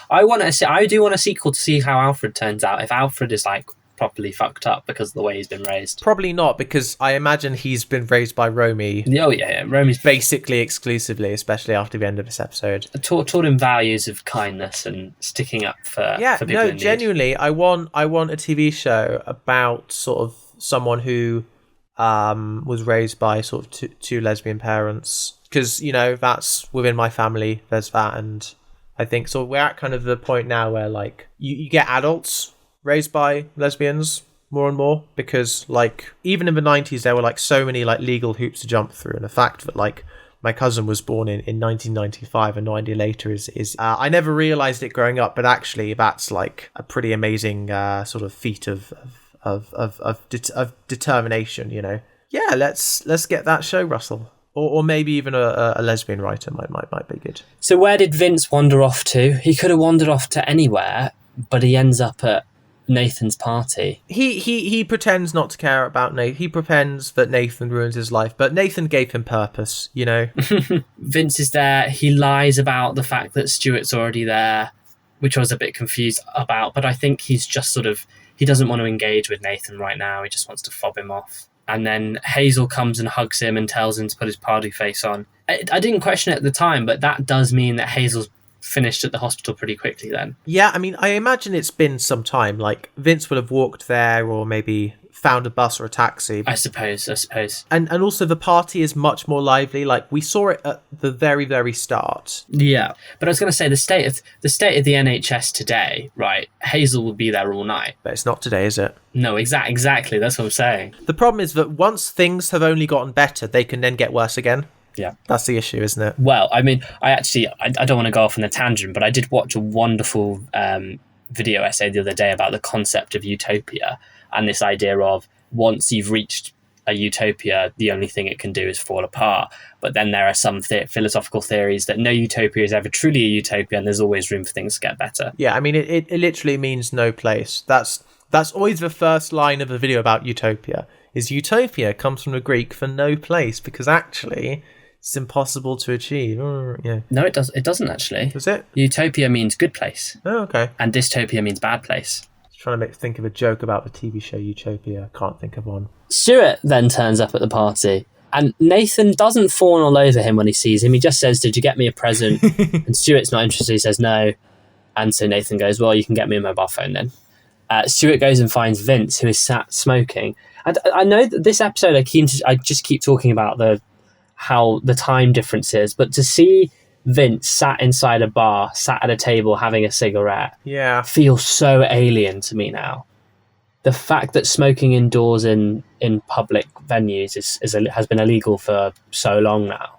do want a sequel to see how Alfred turns out. If Alfred is like properly fucked up because of the way he's been raised. Probably not, because I imagine he's been raised by Romey. Oh yeah. Romey's basically exclusively, especially after the end of this episode. Taught him values of kindness and sticking up for people in need. Genuinely, I want a TV show about sort of someone who was raised by sort of two lesbian parents, because that's within my family. There's that, and I think so. We're at kind of the point now where like you get adults raised by lesbians more and more, because like even in the 90s there were like so many like legal hoops to jump through, and the fact that like my cousin was born in 1995 and 9 years later is I never realized it growing up, but actually that's like a pretty amazing sort of feat of determination. Yeah, let's get that show, Russell. Or maybe even a lesbian writer might be good. So where did Vince wander off to? He could have wandered off to anywhere, but he ends up at Nathan's party. He pretends not to care about Nathan. He pretends that Nathan ruins his life, but Nathan gave him purpose, Vince is there. He lies about the fact that Stuart's already there, which I was a bit confused about, but I think he's just he doesn't want to engage with Nathan right now. He just wants to fob him off. And then Hazel comes and hugs him and tells him to put his party face on. I didn't question it at the time, but that does mean that Hazel's finished at the hospital pretty quickly then. Yeah, I mean, I imagine it's been some time. Like, Vince would have walked there or maybe found a bus or a taxi. I suppose. And also the party is much more lively. Like, we saw it at the very, very start. Yeah, but I was going to say the state of the NHS today, right? Hazel would be there all night. But it's not today, is it? No, exactly. That's what I'm saying. The problem is that once things have only gotten better, they can then get worse again. Yeah. That's the issue, isn't it? Well, I mean, I don't want to go off on a tangent, but I did watch a wonderful video essay the other day about the concept of utopia and this idea of once you've reached a utopia, the only thing it can do is fall apart. But then there are some philosophical theories that no utopia is ever truly a utopia, and there's always room for things to get better. Yeah, I mean, it literally means no place. That's always the first line of a video about utopia, is utopia comes from the Greek for no place, because actually it's impossible to achieve. Yeah. No, it doesn't actually. Does it? Utopia means good place. Oh, okay. And dystopia means bad place. Trying to think of a joke about the TV show Utopia. Can't think of one. Stuart then turns up at the party, and Nathan doesn't fawn all over him when he sees him. He just says, "Did you get me a present?" And Stuart's not interested. He says no. And so Nathan goes, "Well, you can get me a mobile phone then." Stuart goes and finds Vince, who is sat smoking. And I know that this episode, I just keep talking about how the time difference is, but to see Vince sat inside a bar, sat at a table having a cigarette, feels so alien to me now. The fact that smoking indoors in public venues has been illegal for so long now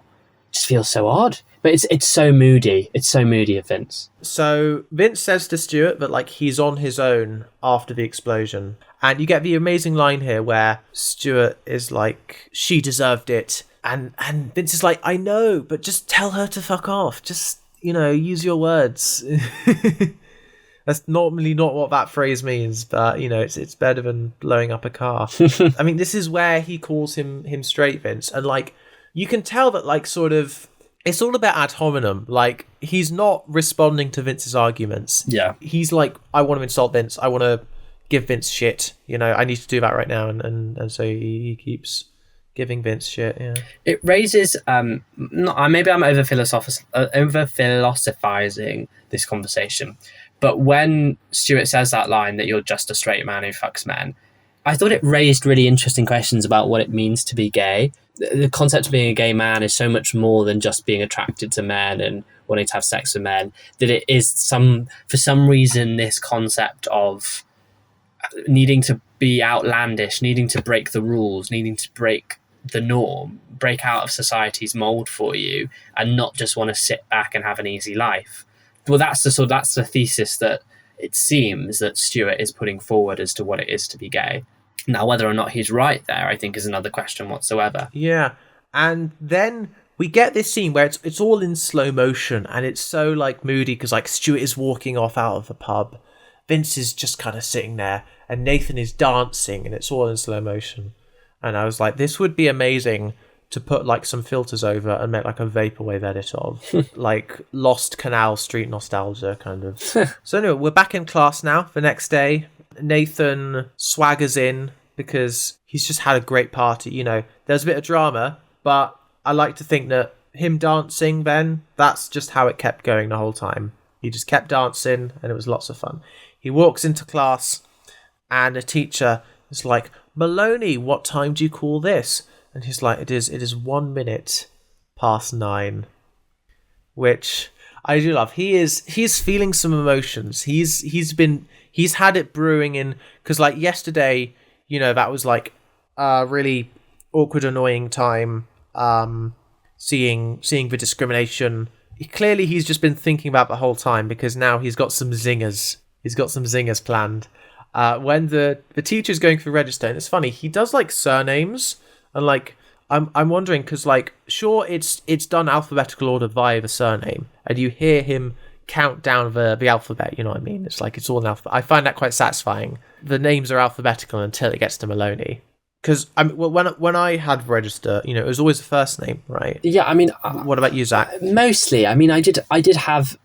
just feels so odd. But it's so moody. It's so moody of Vince. So Vince says to Stuart that like he's on his own after the explosion, and you get the amazing line here where Stuart is like, "She deserved it." And Vince is like, "I know, but just tell her to fuck off. Just, use your words." That's normally not what that phrase means, but, it's better than blowing up a car. I mean, this is where he calls him straight, Vince. And, like, you can tell that, like, sort of, it's all about ad hominem. Like, he's not responding to Vince's arguments. Yeah. He's like, I want to insult Vince. I want to give Vince shit. I need to do that right now. And so he keeps giving Vince shit. Yeah, it raises maybe I'm over philosophizing this conversation, but when Stuart says that line that you're just a straight man who fucks men, I thought it raised really interesting questions about what it means to be gay. The concept of being a gay man is so much more than just being attracted to men and wanting to have sex with men, that it is for some reason this concept of needing to be outlandish, needing to break the rules, needing to break the norm, break out of society's mold for you, and not just want to sit back and have an easy life. Well, that's the thesis that it seems that Stuart is putting forward as to what it is to be gay. Now, whether or not he's right there, I think, is another question whatsoever. Yeah, and then we get this scene where it's all in slow motion, and it's so like moody because like Stuart is walking off out of the pub, Vince is just kind of sitting there, and Nathan is dancing, and it's all in slow motion. And I was like, this would be amazing to put like some filters over and make like a vaporwave edit of, like Lost Canal Street nostalgia kind of. So anyway, we're back in class now the next day. Nathan swaggers in because he's just had a great party. You know, there's a bit of drama, but I like to think that him dancing then, that's just how it kept going the whole time. He just kept dancing and it was lots of fun. He walks into class and the teacher is like, Maloney, what time do you call this? And he's like, it is 1 minute past 9, which I do love. He's feeling some emotions. He's had it brewing in, because like yesterday, you know, that was like a really awkward, annoying time. Seeing the discrimination. Clearly, he's just been thinking about the whole time because now he's got some zingers. He's got some zingers planned. When the teacher's going through register, and it's funny, he does like surnames, and like I'm wondering because like sure it's done alphabetical order via the surname, and you hear him count down the alphabet. You know what I mean? It's like it's all in alphabet. I find that quite satisfying. The names are alphabetical until it gets to Maloney. Because when I had register, you know, it was always the first name, right? Yeah, I mean, what about you, Zach? Mostly, I mean, I did have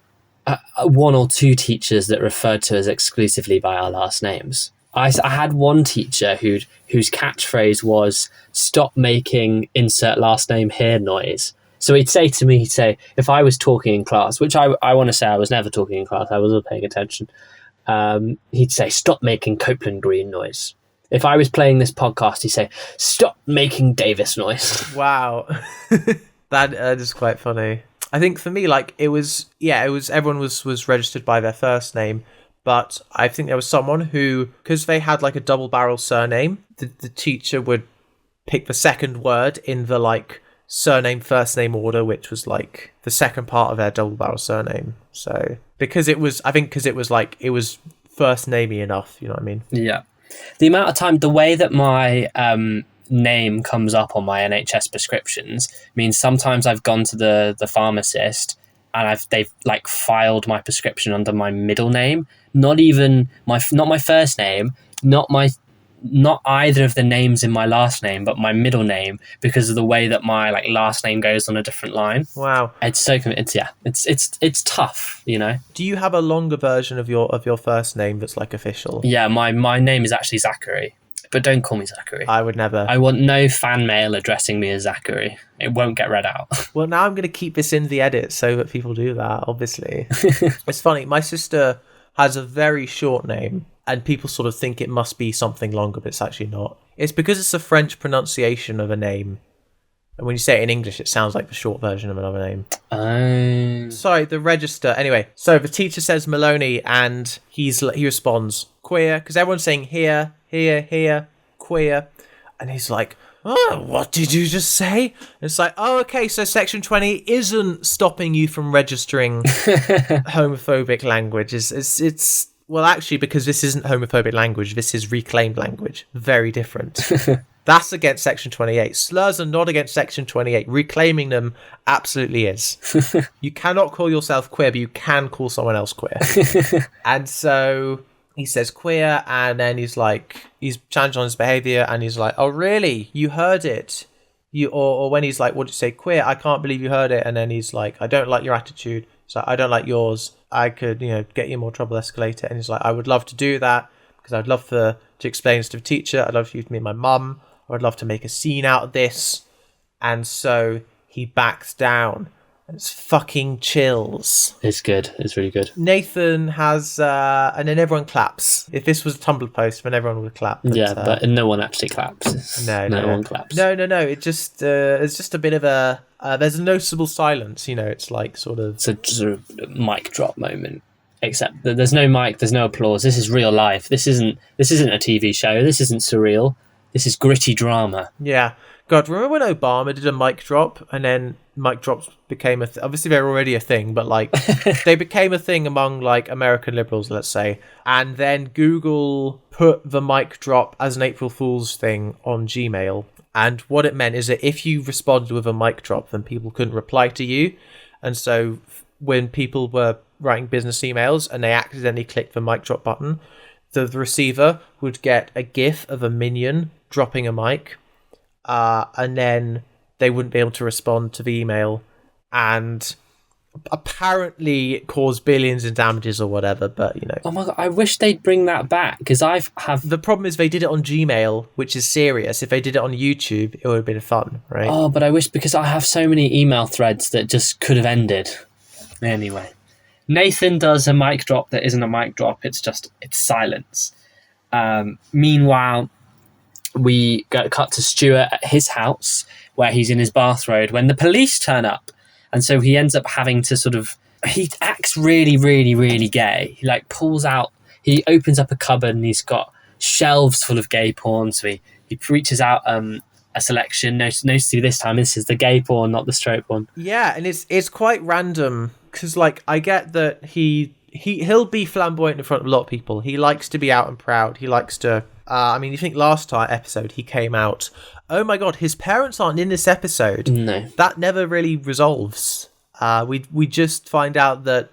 one or two teachers that referred to us exclusively by our last names. I had one teacher whose catchphrase was "Stop making insert last name here noise." So he'd say to me, if I was talking in class, which I want to say I was never talking in class, I wasn't paying attention. He'd say, "Stop making Copeland Green noise." If I was playing this podcast, he'd say, "Stop making Davis noise." Wow. That is quite funny. I think for me, like, everyone was registered by their first name, but I think there was someone who, because they had like a double barrel surname, the teacher would pick the second word in the like surname first name order, which was like the second part of their double barrel surname. So because it was first namey enough, you know what I mean? Yeah. The amount of time, the way that my name comes up on my NHS prescriptions means sometimes I've gone to the pharmacist and they've like filed my prescription under my middle name, not my first name, not either of the names in my last name, but my middle name, because of the way that my like last name goes on a different line. Wow, it's tough, you know. Do you have a longer version of your first name that's like official? Yeah, my name is actually Zachary, but don't call me Zachary. I would never. I want no fan mail addressing me as Zachary. It won't get read out. Well, now I'm going to keep this in the edit so that people do that, obviously. It's funny, my sister has a very short name, and people sort of think it must be something longer, but it's actually not. It's because it's a French pronunciation of a name. And when you say it in English, it sounds like the short version of another name. Sorry, the register. Anyway, so the teacher says Maloney, and he responds, queer, because everyone's saying here, queer. And he's like, oh, what did you just say? And it's like, oh, okay, so Section 20 isn't stopping you from registering homophobic language. It's well, actually, because this isn't homophobic language, this is reclaimed language. Very different. That's against Section 28. Slurs are not against Section 28. Reclaiming them absolutely is. You cannot call yourself queer, but you can call someone else queer. And so he says queer, and then he's challenged on his behaviour, and he's like, oh, really? You heard it? Or when he's like, what did you say, queer? I can't believe you heard it. And then he's like, I don't like your attitude. So I don't like yours. I could, get you in more trouble, escalate it. And he's like, I would love to do that because I'd love to explain this to the teacher. I'd love for you to meet my mum. I would love to make a scene out of this. And so he backs down. And it's fucking chills. It's good. It's really good. Nathan has, and then everyone claps. If this was a Tumblr post, then everyone would clap. But, but no one actually claps. No one claps. No. It just, it's just a bit of a, there's a noticeable silence. It's like sort of. It's a sort of mic drop moment. except that there's no mic, there's no applause. This is real life. This isn't a TV show. This isn't surreal. This is gritty drama. Yeah. God, remember when Obama did a mic drop, and then mic drops became obviously they're already a thing, but like they became a thing among like American liberals, let's say. And then Google put the mic drop as an April Fool's thing on Gmail. And what it meant is that if you responded with a mic drop, then people couldn't reply to you. And so when people were writing business emails and they accidentally clicked the mic drop button, the receiver would get a GIF of a minion dropping a mic. And then they wouldn't be able to respond to the email, and apparently it caused billions in damages or whatever. But you know, oh my god, I wish they'd bring that back, because the problem is they did it on Gmail, which is serious. If they did it on YouTube, it would have been fun, right? Oh, but I wish, because I have so many email threads that just could have ended. Anyway, Nathan does a mic drop that isn't a mic drop. It's silence. Meanwhile, we cut to Stuart at his house where he's in his bathrobe when the police turn up. And so he ends up having to he acts really, really, really gay. He like he opens up a cupboard and he's got shelves full of gay porn. So he reaches out a selection. Noticeably this time, this is the gay porn, not the straight porn. Yeah, and it's quite random because like I get that he'll be flamboyant in front of a lot of people. He likes to be out and proud. He likes to... you think last episode he came out. Oh my god, his parents aren't in this episode. No. That never really resolves. We just find out that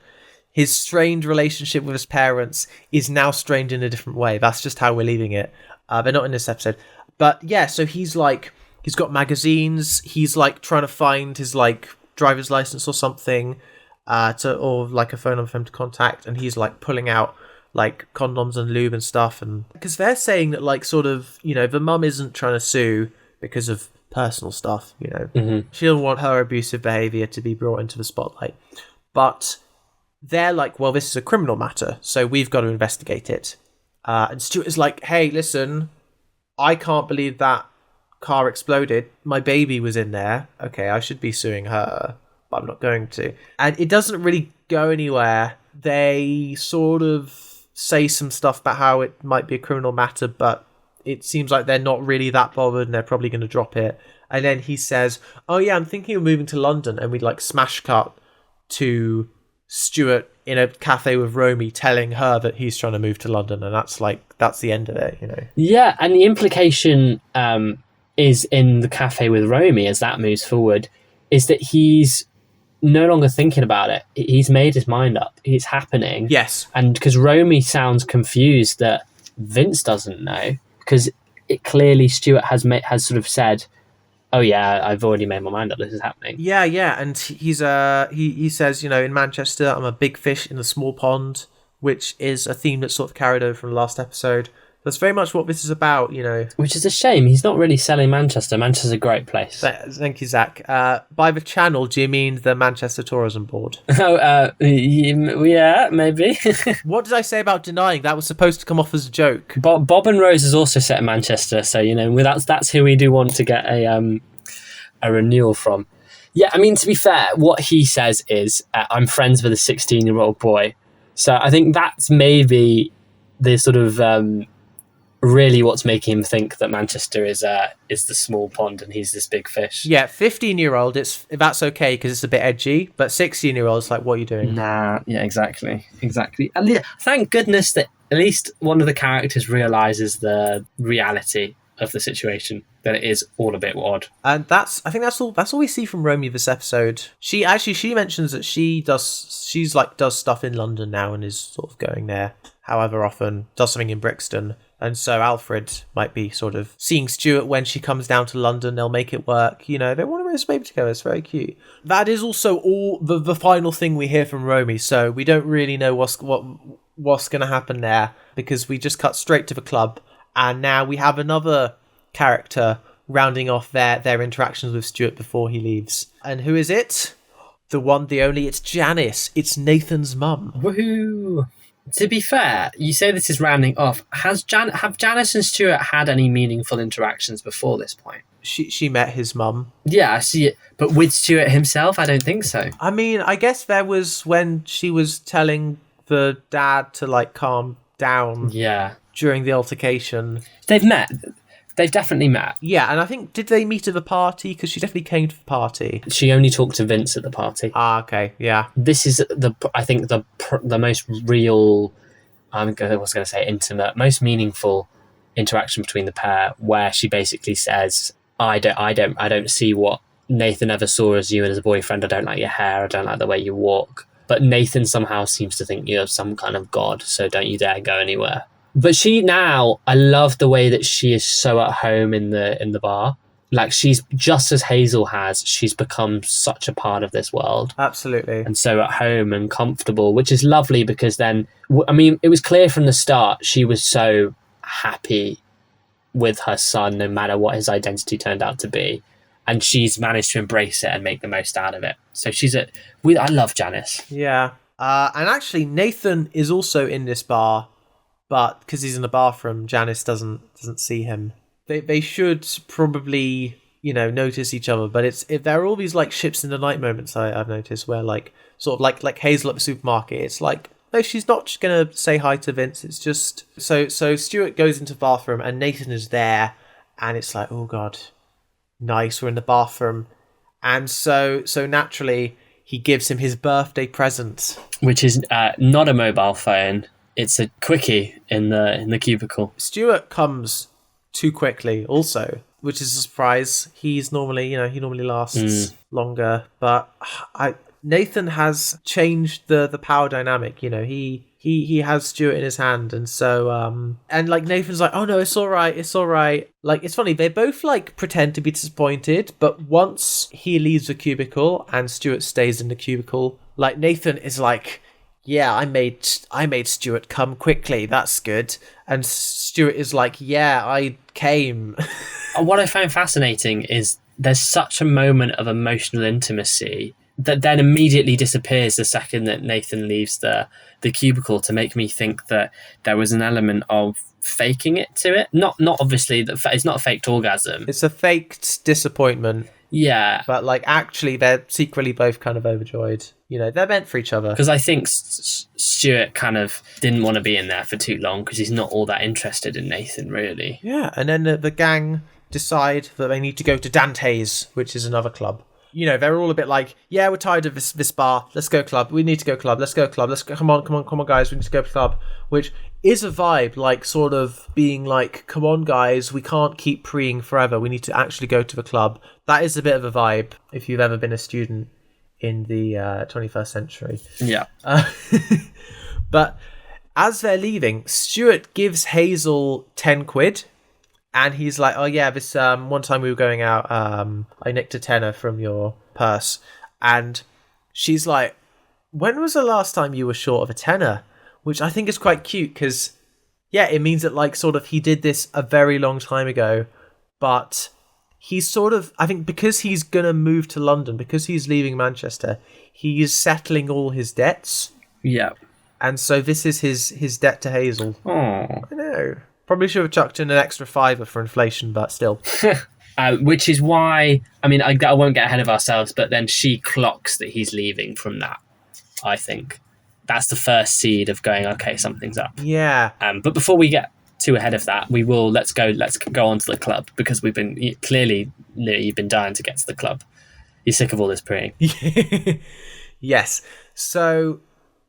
his strained relationship with his parents is now strained in a different way. That's just how we're leaving it. They're not in this episode. But yeah, so he's got magazines. He's like trying to find his like driver's license or something, or like a phone number for him to contact, and he's like pulling out like condoms and lube and stuff, and because they're saying that like sort of, you know, the mum isn't trying to sue because of personal stuff, you know. Mm-hmm. She doesn't want her abusive behavior to be brought into the spotlight, but they're like, well, this is a criminal matter, so we've got to investigate it. And Stuart is like, hey, listen, I can't believe that car exploded. My baby was in there. Okay, I should be suing her, but I'm not going to. And it doesn't really go anywhere. They sort of say some stuff about how it might be a criminal matter, but it seems like they're not really that bothered and they're probably going to drop it. And then he says, oh yeah, I'm thinking of moving to London, and we'd like smash cut to Stuart in a cafe with Romey telling her that he's trying to move to London, and that's the end of it, you know. Yeah, and the implication is in the cafe with Romey as that moves forward is that he's no longer thinking about it. Has made his mind up. It's happening. Yes. And because Romey sounds confused that Vince doesn't know, because it clearly Stuart has sort of said, oh yeah, I've already made my mind up, this is happening. Yeah, and he's he says, you know, in Manchester, I'm a big fish in a small pond, which is a theme that's sort of carried over from the last episode. That's very much what this is about, you know. Which is a shame. He's not really selling Manchester. Manchester's a great place. Thank you, Zac. By the channel, do you mean the Manchester Tourism Board? Oh, yeah, maybe. What did I say about denying? That was supposed to come off as a joke. Bob and Rose is also set in Manchester, so, you know, that's who we do want to get a renewal from. Yeah, I mean, to be fair, what he says is, I'm friends with a 16-year-old boy. So I think that's maybe the sort of... really what's making him think that Manchester is the small pond and he's this big fish. Yeah, 15-year-old, that's okay because it's a bit edgy, but 16-year-old, it's like, what are you doing? Nah, yeah, exactly. And thank goodness that at least one of the characters realises the reality of the situation, that it is all a bit odd. And I think that's all we see from Romey this episode. She mentions that she does stuff in London now and is sort of going there however often, does something in Brixton. And so Alfred might be sort of seeing Stuart when she comes down to London. They'll make it work. You know, they want to raise a baby together. It's very cute. That is also all the final thing we hear from Romey. So we don't really know what's going to happen there, because we just cut straight to the club. And now we have another character rounding off their interactions with Stuart before he leaves. And who is it? The one, the only. It's Janice. It's Nathan's mum. Woohoo! To be fair, you say this is rounding off. Have Janice and Stuart had any meaningful interactions before this point? She met his mum. Yeah, I see it. But with Stuart himself, I don't think so. I mean, I guess there was when she was telling for Dad to like calm down during the altercation. They've met. They've definitely met. Yeah, and I think, did they meet at the party? Because she definitely came to the party. She only talked to Vince at the party. Ah, okay, yeah. This is I think the most real, I was going to say intimate, most meaningful interaction between the pair, where she basically says, I don't see what Nathan ever saw as you and as a boyfriend. I don't like your hair. I don't like the way you walk. But Nathan somehow seems to think you're some kind of god, so don't you dare go anywhere. But I love the way that she is so at home in the bar. Like, she's just as Hazel has, she's become such a part of this world. Absolutely. And so at home and comfortable, which is lovely because then, I mean, it was clear from the start she was so happy with her son, no matter what his identity turned out to be. And she's managed to embrace it and make the most out of it. So I love Janice. Yeah. And actually, Nathan is also in this bar, but because he's in the bathroom, Janice doesn't see him. They should probably, notice each other, but if there are all these like ships in the night moments I've noticed where like sort of like Hazel at the supermarket, it's like, no, she's not just gonna say hi to Vince. It's just so Stuart goes into the bathroom and Nathan is there, and it's like, oh god, nice, we're in the bathroom. And so naturally he gives him his birthday present, which is not a mobile phone. It's a quickie in the cubicle. Stuart comes too quickly also, which is a surprise. He's normally, he normally lasts longer, but Nathan has changed the power dynamic. He has Stuart in his hand, and so and like Nathan's like, oh no, it's all right. Like, it's funny, they both like pretend to be disappointed, but once he leaves the cubicle and Stuart stays in the cubicle, like Nathan is like, yeah, I made Stuart come quickly, that's good. And Stuart is like, yeah, I came. What I find fascinating is there's such a moment of emotional intimacy that then immediately disappears the second that Nathan leaves the cubicle, to make me think that there was an element of faking it to it. Not obviously, it's not a faked orgasm. It's a faked disappointment. Yeah. But like, actually, they're secretly both kind of overjoyed. They're meant for each other. Because I think Stuart kind of didn't want to be in there for too long because he's not all that interested in Nathan, really. Yeah, and then the gang decide that they need to go to Dante's, which is another club. They're all a bit like, yeah, we're tired of this bar. Let's go club. We need to go club. Let's go club. Let's go. Come on, guys. We need to go club. Which is a vibe, like sort of being like, come on, guys. We can't keep preeing forever. We need to actually go to the club. That is a bit of a vibe if you've ever been a student in the 21st century. Yeah. But as they're leaving, Stuart gives Hazel 10 quid. And he's like, oh yeah, this one time we were going out, I nicked a tenner from your purse. And she's like, when was the last time you were short of a tenner? Which I think is quite cute because, yeah, it means that like sort of he did this a very long time ago. But he's sort of, I think because he's going to move to London, because he's leaving Manchester, he is settling all his debts. Yeah. And so this is his debt to Hazel. Oh, I know. Probably should have chucked in an extra $5 for inflation, but still. Which is why, I mean, I won't get ahead of ourselves, but then she clocks that he's leaving from that, I think. That's the first seed of going, okay, something's up. Yeah. But before we get too ahead of that, let's go on to the club, because you've been dying to get to the club. You're sick of all this praying. Yes. So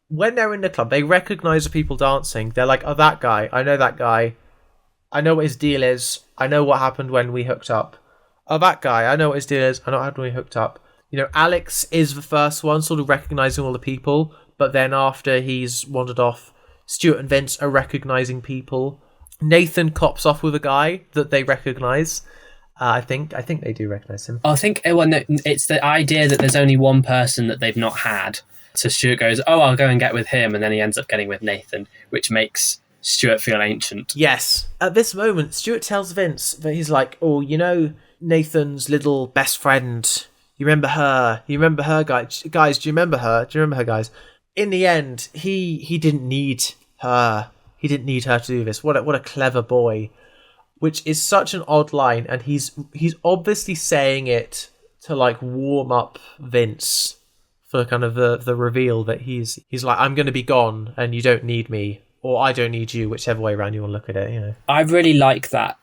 when they're in the club, they recognize the people dancing. They're like, oh, that guy. I know that guy. I know what his deal is. I know what happened when we hooked up. Oh, that guy. I know what his deal is. I know what happened when we hooked up. Alex is the first one sort of recognizing all the people. But then after he's wandered off, Stuart and Vince are recognizing people. Nathan cops off with a guy that they recognize. I think they do recognize him. I think it's the idea that there's only one person that they've not had. So Stuart goes, oh, I'll go and get with him. And then he ends up getting with Nathan, which makes Stuart feel ancient. Yes. At this moment, Stuart tells Vince that he's like, oh, Nathan's little best friend. You remember her? Guys? Guys, do you remember her? Guys? In the end, he didn't need her. He didn't need her to do this. What a clever boy. Which is such an odd line. And he's obviously saying it to like warm up Vince for kind of the reveal that he's like, I'm going to be gone and you don't need me, or I don't need you, whichever way around you want to look at it, you know. I really like that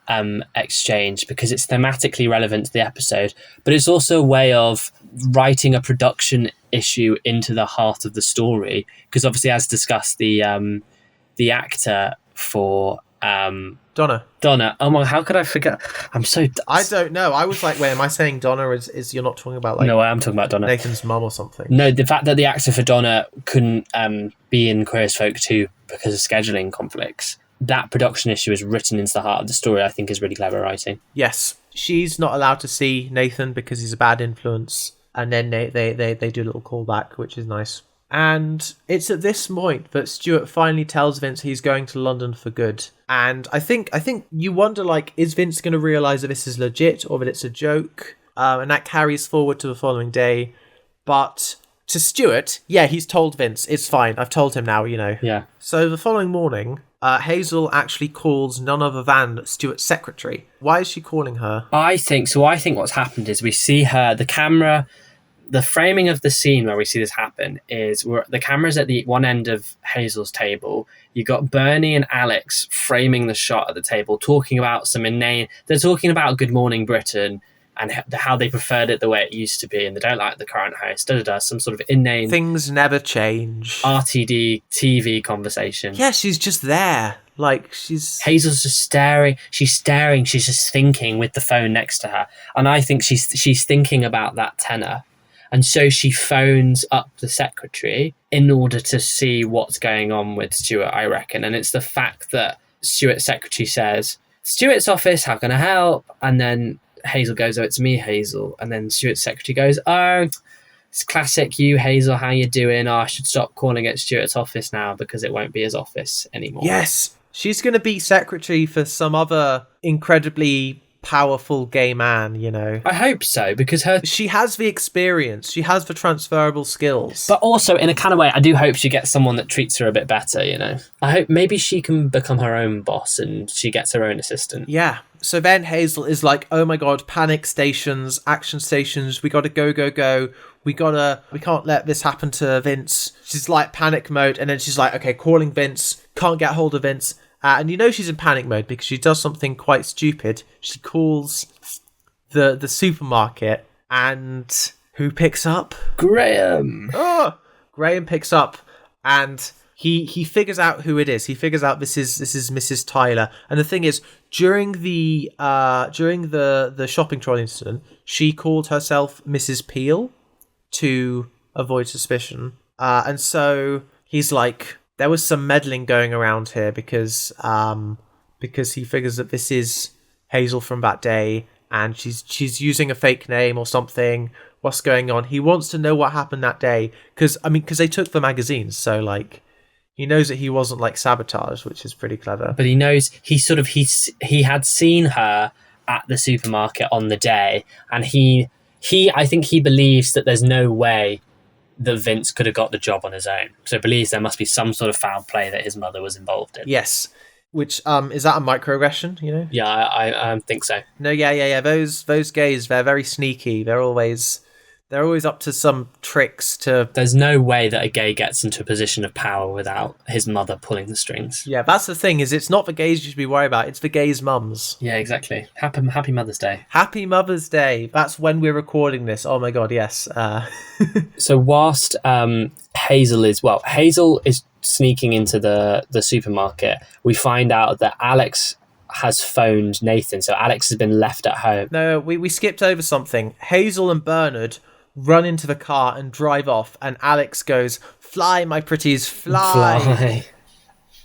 exchange because it's thematically relevant to the episode, but it's also a way of writing a production issue into the heart of the story. Because obviously, as discussed, the actor for Donna. Oh my! How could I forget? I don't know. I was like, wait, am I saying Donna? Is you're not talking about like? No, I am talking about Donna. Nathan's mum or something. No, the fact that the actor for Donna couldn't be in Queer as Folk 2 because of scheduling conflicts. That production issue is written into the heart of the story. I think is really clever writing. Yes, she's not allowed to see Nathan because he's a bad influence, and then they do a little callback, which is nice. And it's at this point that Stuart finally tells Vince he's going to London for good. And I think you wonder, like, is Vince going to realise that this is legit or that it's a joke? And that carries forward to the following day. But to Stuart, yeah, he's told Vince, it's fine, I've told him now, you know. Yeah. So the following morning, Hazel actually calls none other than Stuart's secretary. Why is she calling her? I think what's happened is we see her, the camera... The framing of the scene where we see this happen is the camera's at the one end of Hazel's table. You got Bernie and Alex framing the shot at the table, talking about some inane... They're talking about Good Morning Britain and how they preferred it the way it used to be and they don't like the current host, some sort of inane... Things never change. RTD TV conversation. Yeah, she's just there. Like, Hazel's just staring. She's staring. She's just thinking with the phone next to her. And I think she's thinking about that tenor. And so she phones up the secretary in order to see what's going on with Stuart, I reckon. And it's the fact that Stuart's secretary says, Stuart's office, how can I help? And then Hazel goes, oh, it's me, Hazel. And then Stuart's secretary goes, oh, it's classic you, Hazel, how you doing? Oh, I should stop calling it Stuart's office now because it won't be his office anymore. Yes, she's going to be secretary for some other incredibly powerful gay man, you know. I hope so, because she has the experience, she has the transferable skills. But also, in a kind of way, I do hope she gets someone that treats her a bit better, you know. I hope maybe she can become her own boss and she gets her own assistant. Yeah. So then Hazel is like, oh my god, panic stations, action stations, we gotta go. We can't let this happen to Vince. She's like panic mode, and then she's like, okay, calling Vince, can't get hold of Vince. And you know she's in panic mode because she does something quite stupid. She calls the supermarket, and who picks up? Graham. Oh, Graham picks up, and he figures out who it is. He figures out this is Mrs. Tyler. And the thing is, during the shopping trolley incident, she called herself Mrs. Peel to avoid suspicion. And so he's like, there was some meddling going around here because he figures that this is Hazel from that day and she's using a fake name or something. What's going on? He wants to know what happened that day because they took the magazines, so like he knows that he wasn't like sabotaged, which is pretty clever. But he knows he had seen her at the supermarket on the day, and I think he believes that there's no way that Vince could have got the job on his own. So believes there must be some sort of foul play that his mother was involved in. Yes. Which, is that a microaggression, you know? Yeah, I think so. No, yeah. Those gays, they're very sneaky. They're always up to some tricks to... There's no way that a gay gets into a position of power without his mother pulling the strings. Yeah, that's the thing, is it's not the gays you should be worried about, it's the gays' mums. Yeah, exactly. Happy Mother's Day. Happy Mother's Day. That's when we're recording this. Oh my god, yes. So whilst Hazel is sneaking into the supermarket, we find out that Alex has phoned Nathan, so Alex has been left at home. No, we skipped over something. Hazel and Bernard run into the car and drive off, and Alex goes, "Fly, my pretties, fly."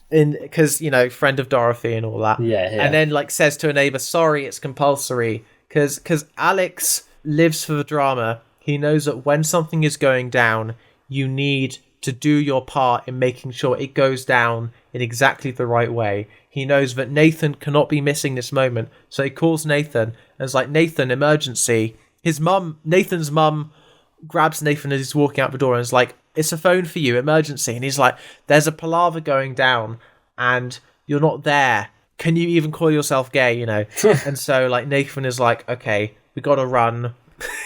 Because, you know, friend of Dorothy and all that. Yeah. And then, like, says to a neighbour, sorry, it's compulsory. Because Alex lives for the drama. He knows that when something is going down, you need to do your part in making sure it goes down in exactly the right way. He knows that Nathan cannot be missing this moment. So he calls Nathan and is like, Nathan, emergency. Nathan's mum grabs Nathan as he's walking out the door and is like, it's a phone for you, emergency. And he's like, there's a palaver going down and you're not there. Can you even call yourself gay, you know? And so like Nathan is like, okay, we gotta run.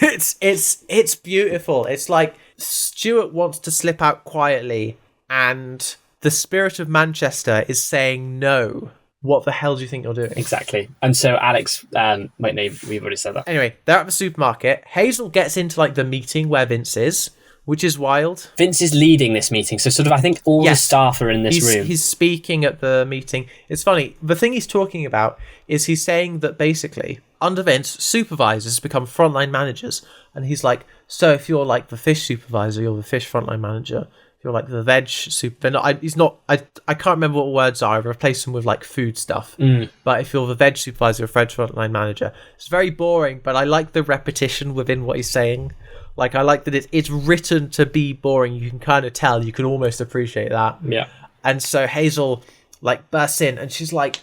It's beautiful. It's like Stuart wants to slip out quietly, and the spirit of Manchester is saying no. What the hell do you think you're doing? Exactly. And so Alex, wait, no, we've already said that. Anyway, they're at the supermarket. Hazel gets into like the meeting where Vince is, which is wild. Vince is leading this meeting, so sort of I think all the staff are in this room. He's speaking at the meeting. It's funny. The thing he's talking about is he's saying that basically under Vince, supervisors become frontline managers, and he's like, so if you're like the fish supervisor, you're the fish frontline manager. If you're like the veg super, I can't remember what words are. I've replaced them with like food stuff. But if you're the veg supervisor, or veg frontline manager, it's very boring. But I like the repetition within what he's saying. Like, I like that it's written to be boring. You can kind of tell. You can almost appreciate that. Yeah. And so Hazel, like, bursts in, and she's like,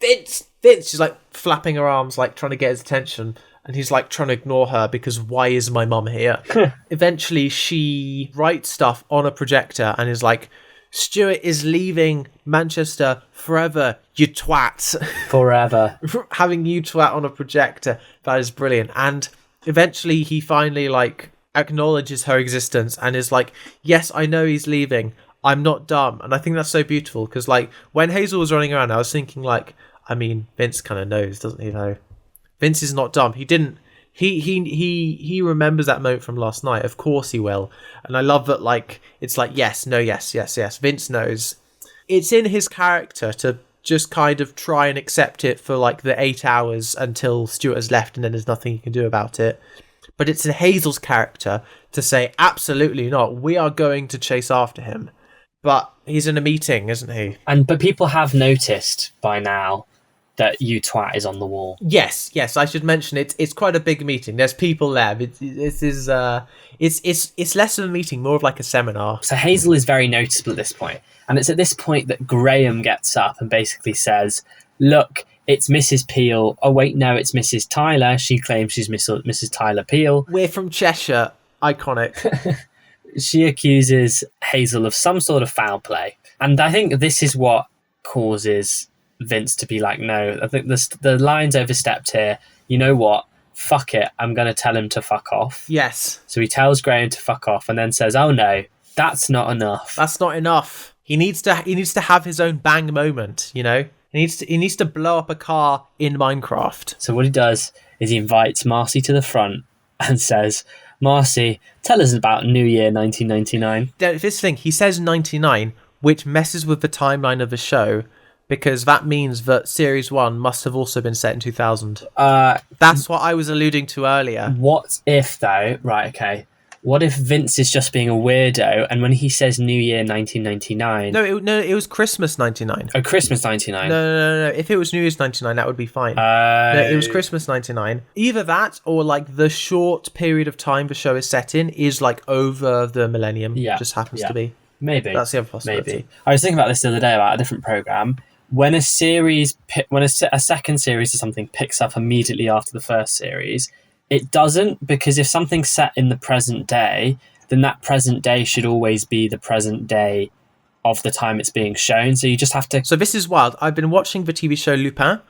Vince! She's, like, flapping her arms, like, trying to get his attention. And he's, like, trying to ignore her because why is my mum here? Eventually, she writes stuff on a projector and is like, Stuart is leaving Manchester forever, you twat. Forever. Having you twat on a projector. That is brilliant. And eventually he finally like acknowledges her existence and is like, yes, I know he's leaving. I'm not dumb. And I think that's so beautiful because like when Hazel was running around, I was thinking like, I mean, Vince kind of knows, doesn't he though? Vince is not dumb. He didn't. He remembers that moment from last night. Of course he will. And I love that like it's like yes, no, yes. Vince knows. It's in his character to just kind of try and accept it for like the 8 hours until Stuart has left and then there's nothing he can do about it. But it's in Hazel's character to say, absolutely not. We are going to chase after him. But he's in a meeting, isn't he? But people have noticed by now that you twat is on the wall. Yes, I should mention it's quite a big meeting. There's people there. It's less of a meeting, more of like a seminar. So Hazel is very noticeable at this point. And it's at this point that Graham gets up and basically says, look, it's Mrs. Peel. Oh, wait, no, it's Mrs. Tyler. She claims she's Mrs. Tyler Peel. We're from Cheshire. Iconic. She accuses Hazel of some sort of foul play. And I think this is what causes Vince to be like, no, I think the line's overstepped here. You know what? Fuck it. I'm going to tell him to fuck off. Yes. So he tells Graham to fuck off and then says, oh no, that's not enough. That's not enough. He needs to have his own bang moment, you know? He needs to blow up a car in Minecraft. So what he does is he invites Marcy to the front and says, Marcy, tell us about New Year 1999. This thing, he says 99, which messes with the timeline of the show, because that means that Series 1 must have also been set in 2000. That's what I was alluding to earlier. What if, though, right, okay, what if Vince is just being a weirdo, and when he says New Year 1999... No, it was Christmas 99. Oh, Christmas 99. No. If it was New Year's 99, that would be fine. No, it was Christmas 99. Either that, or like the short period of time the show is set in is like over the millennium. Yeah. Just happens to be. Maybe. That's the other possibility. Maybe. I was thinking about this the other day about a different programme. When a series, when a second series or something picks up immediately after the first series, it doesn't, because if something's set in the present day, then that present day should always be the present day of the time it's being shown. So you just have to... So this is wild. I've been watching the TV show Lupin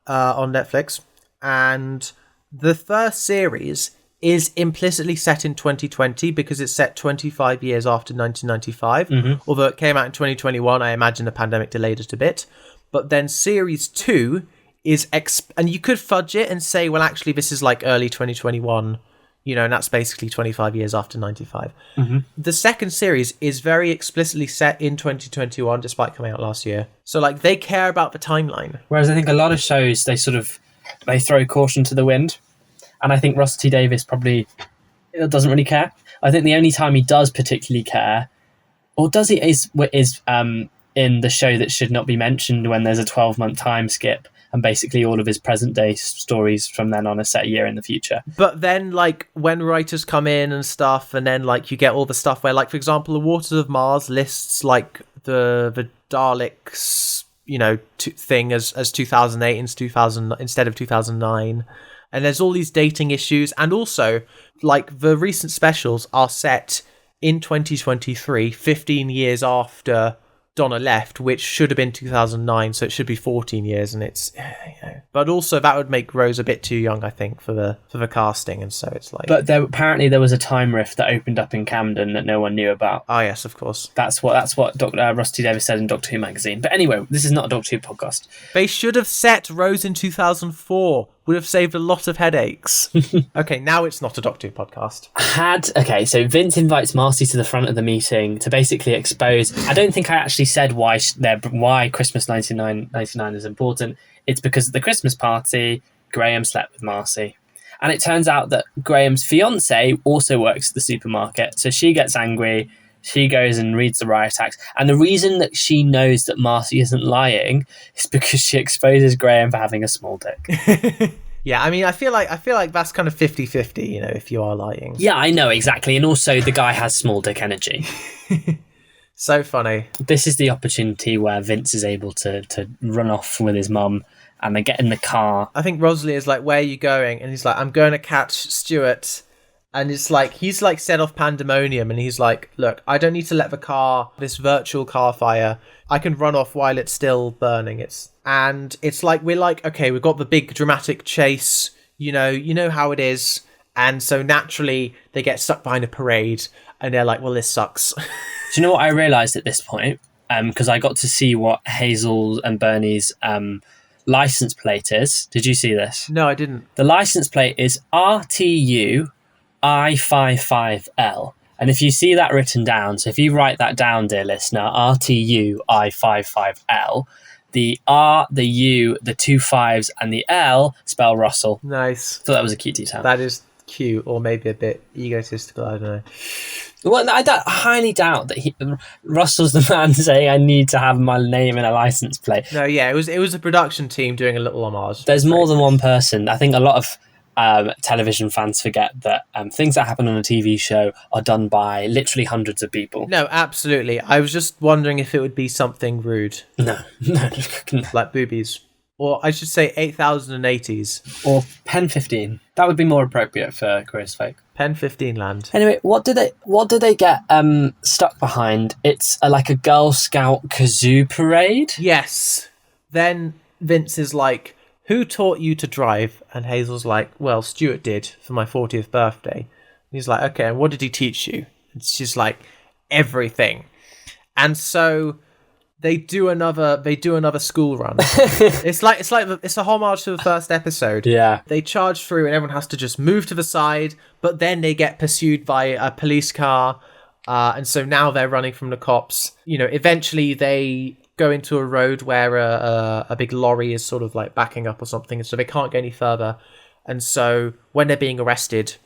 on Netflix, and the first series is implicitly set in 2020 because it's set 25 years after 1995. Mm-hmm. Although it came out in 2021, I imagine the pandemic delayed it a bit. But then series 2 is... and you could fudge it and say, well, actually, this is like early 2021, you know, and that's basically 25 years after 95. Mm-hmm. The second series is very explicitly set in 2021, despite coming out last year. So, like, they care about the timeline. Whereas I think a lot of shows, they throw caution to the wind. And I think Russell T Davies probably doesn't really care. I think the only time he does particularly care, or does he, is in the show that should not be mentioned, when there's a 12-month time skip and basically all of his present day stories from then on are set a year in the future. But then, like, when writers come in and stuff, and then, like, you get all the stuff where, like, for example, the Waters of Mars lists, like, the Daleks, you know, thing as 2008 instead of 2009. And there's all these dating issues. And also, like, the recent specials are set in 2023, 15 years after Donna left, which should have been 2009, so it should be 14 years, and it's, but also that would make Rose a bit too young, I think, for the casting, and so it's like. But apparently there was a time rift that opened up in Camden that no one knew about. Oh yes, of course. That's what Russell T Davies said in Doctor Who magazine. But anyway, this is not a Doctor Who podcast. They should have set Rose in 2004. Would have saved a lot of headaches. Okay, now it's not a Doctor Who podcast. So Vince invites Marcy to the front of the meeting to basically expose. I don't think I actually said why Christmas 1999 is important. It's because at the Christmas party, Graham slept with Marcy. And it turns out that Graham's fiance also works at the supermarket. So she gets angry. She goes and reads the riot acts. And the reason that she knows that Marcy isn't lying is because she exposes Graham for having a small dick. Yeah, I mean, I feel like that's kind of 50-50, you know, if you are lying. Yeah, I know, exactly. And also the guy has small dick energy. So funny. This is the opportunity where Vince is able to run off with his mum, and they get in the car. I think Rosalie is like, where are you going? And he's like, I'm going to catch Stuart. And it's like, he's like set off pandemonium, and he's like, look, I don't need to let this virtual car fire. I can run off while it's still burning. And it's like, we're like, okay, we've got the big dramatic chase, you know how it is. And so naturally they get stuck behind a parade, and they're like, well, this sucks. Do you know what I realised at this point? Because I got to see what Hazel and Bernie's license plate is. Did you see this? No, I didn't. The license plate is RTU I55L. And if you see that written down, so if you write that down, dear listener, RTU I55L, the R, the U, the two fives, and the L spell Russell. Nice. So that was a cute detail. That is cute, or maybe a bit egotistical, I don't know. Well, I highly doubt that Russell's the man saying I need to have my name in a license plate. No, yeah, it was a production team doing a little homage. There's more than one person. I think a lot of television fans forget that things that happen on a TV show are done by literally hundreds of people. No, absolutely. I was just wondering if it would be something rude. No. Like boobies. Or I should say 8080s. Or Pen 15. That would be more appropriate for Queer as Folk. Pen 15 land. Anyway, what do they get stuck behind? It's like a Girl Scout kazoo parade? Yes. Then Vince is like, who taught you to drive? And Hazel's like, well, Stuart did for my 40th birthday. And he's like, okay, and what did he teach you? And she's like, everything. And so they do another school run. it's a homage to the first episode. Yeah. They charge through and everyone has to just move to the side, but then they get pursued by a police car. And so now they're running from the cops. You know, eventually they go into a road where a big lorry is sort of like backing up or something, so they can't go any further. And so when they're being arrested,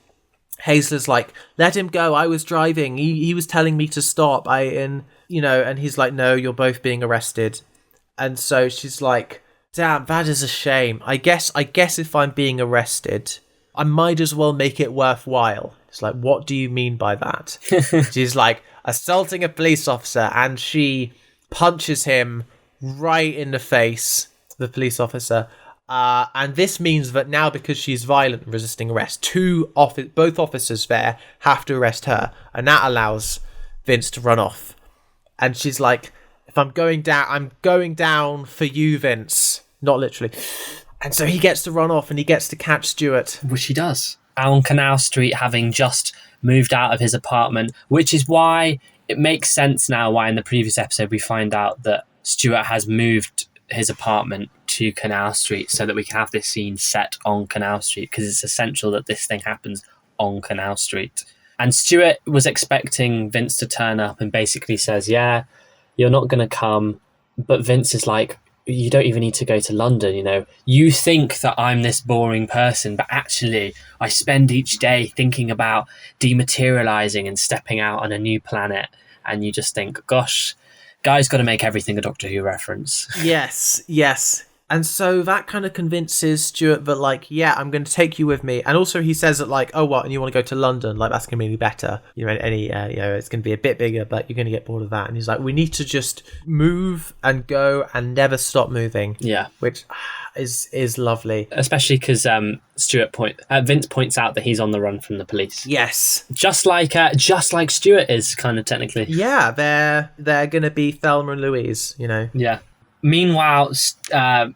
Hazel is like, let him go, I was driving, he was telling me to stop, and he's like, no, you're both being arrested. And so she's like, damn, that is a shame. I guess if I'm being arrested, I might as well make it worthwhile. It's like, what do you mean by that? She's like, assaulting a police officer, and she punches him right in the face, the police officer. And this means that now, because she's violent and resisting arrest, both officers there have to arrest her, and that allows Vince to run off. And she's like, if I'm going down, I'm going down for you, Vince. Not literally. And so he gets to run off and he gets to catch Stuart. Which he does. On Canal Street, having just moved out of his apartment, which is why it makes sense now why in the previous episode we find out that Stuart has moved his apartment to Canal Street so that we can have this scene set on Canal Street, because it's essential that this thing happens on Canal Street. And Stuart was expecting Vince to turn up and basically says, yeah, you're not going to come. But Vince is like, you don't even need to go to London, you know. You think that I'm this boring person, but actually I spend each day thinking about dematerializing and stepping out on a new planet. And you just think, gosh, guy's got to make everything a Doctor Who reference. Yes. And so that kind of convinces Stuart that, like, yeah, I'm going to take you with me. And also he says that, like, oh, what, and you want to go to London? Like, that's going to be better. You know, it's going to be a bit bigger, but you're going to get bored of that. And he's like, we need to just move and go and never stop moving. Yeah. Which is lovely. Especially because Vince points out that he's on the run from the police. Yes. Just like Stuart is, kind of technically. Yeah, they're going to be Thelma and Louise, you know. Yeah. Meanwhile,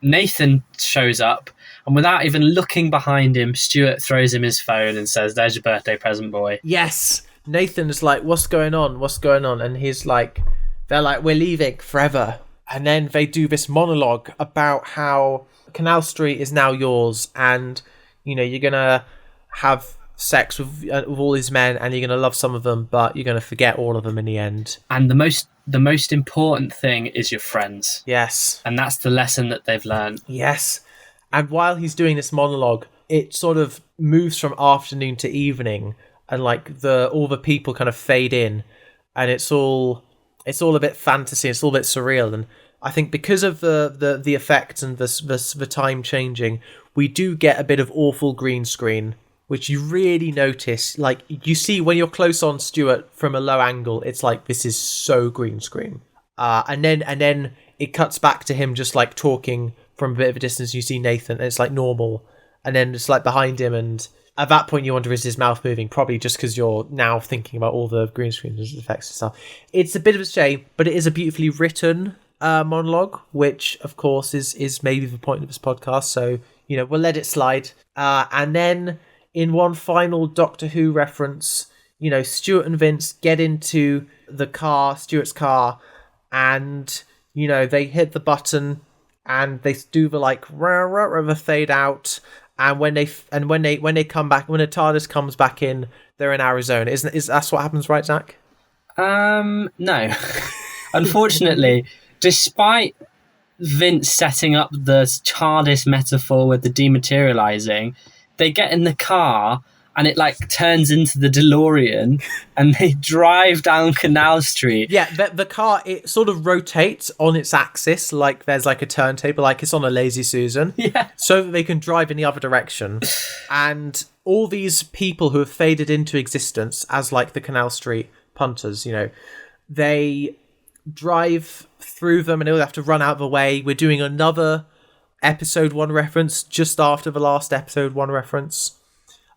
Nathan shows up, and without even looking behind him, Stuart throws him his phone and says, "There's your birthday present, boy." Yes. Nathan's like, "What's going on? What's going on?" And he's like, they're like, "We're leaving forever." And then they do this monologue about how Canal Street is now yours, and, you know, you're going to have sex with all these men, and you're going to love some of them, but you're going to forget all of them in the end. And the most important thing is your friends. Yes. And that's the lesson that they've learned. Yes. And while he's doing this monologue, it sort of moves from afternoon to evening, and like all the people kind of fade in, and it's all a bit fantasy, it's all a bit surreal. And I think because of the effects and the time changing, we do get a bit of awful green screen, which you really notice. Like, you see when you're close on Stuart from a low angle, it's like, this is so green screen. And then it cuts back to him just like talking from a bit of a distance. You see Nathan, and it's like normal. And then it's like behind him, and at that point you wonder, is his mouth moving? Probably just because you're now thinking about all the green screen effects and stuff. It's a bit of a shame, but it is a beautifully written monologue, which of course is maybe the point of this podcast. So, you know, we'll let it slide. And then, in one final Doctor Who reference, you know, Stuart and Vince get into the car, Stuart's car, and, you know, they hit the button and they do the like the fade out. And when they come back, when the TARDIS comes back in, they're in Arizona. Is that's what happens, right, Zach? No. Unfortunately, despite Vince setting up the TARDIS metaphor with the dematerializing, they get in the car and it like turns into the DeLorean and they drive down Canal Street. Yeah, the car, it sort of rotates on its axis, like there's like a turntable, like it's on a Lazy Susan. Yeah. So that they can drive in the other direction. And all these people who have faded into existence as like the Canal Street punters, you know, they drive through them and they'll have to run out of the way. We're doing another episode 1 reference just after the last episode 1 reference.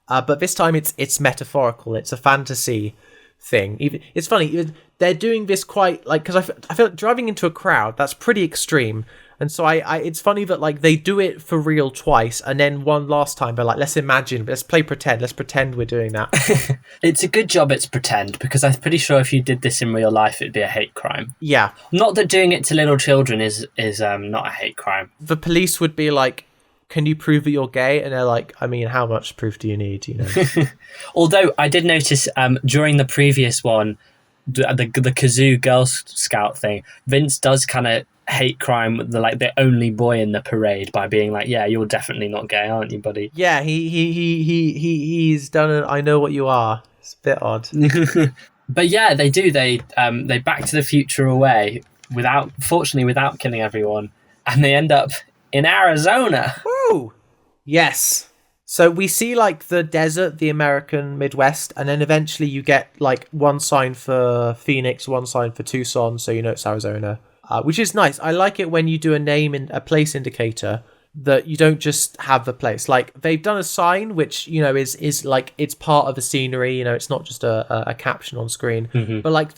But this time it's metaphorical. It's a fantasy thing. It's funny. They're doing this quite like, because I feel like driving into a crowd, that's pretty extreme. And so it's funny that like they do it for real twice, and then one last time they're like, let's play pretend. Let's pretend we're doing that. It's a good job it's pretend, because I'm pretty sure if you did this in real life, it'd be a hate crime. Yeah. Not that doing it to little children is not a hate crime. The police would be like, can you prove that you're gay? And they're like, I mean, how much proof do you need? You know. Although I did notice during the previous one, the Kazoo Girl Scout thing, Vince does kind of hate crime the only boy in the parade by being like, yeah, you're definitely not gay, aren't you, buddy? Yeah, he's done an I know what you are. It's a bit odd. But yeah, they do. They Back to the Future away without killing everyone, and they end up in Arizona. Woo! Yes. So we see like the desert, the American Midwest, and then eventually you get like one sign for Phoenix, one sign for Tucson, so you know it's Arizona, which is nice. I like it when you do a name in a place indicator that you don't just have the place. Like they've done a sign which, you know, is like it's part of the scenery. You know, it's not just a caption on screen, but like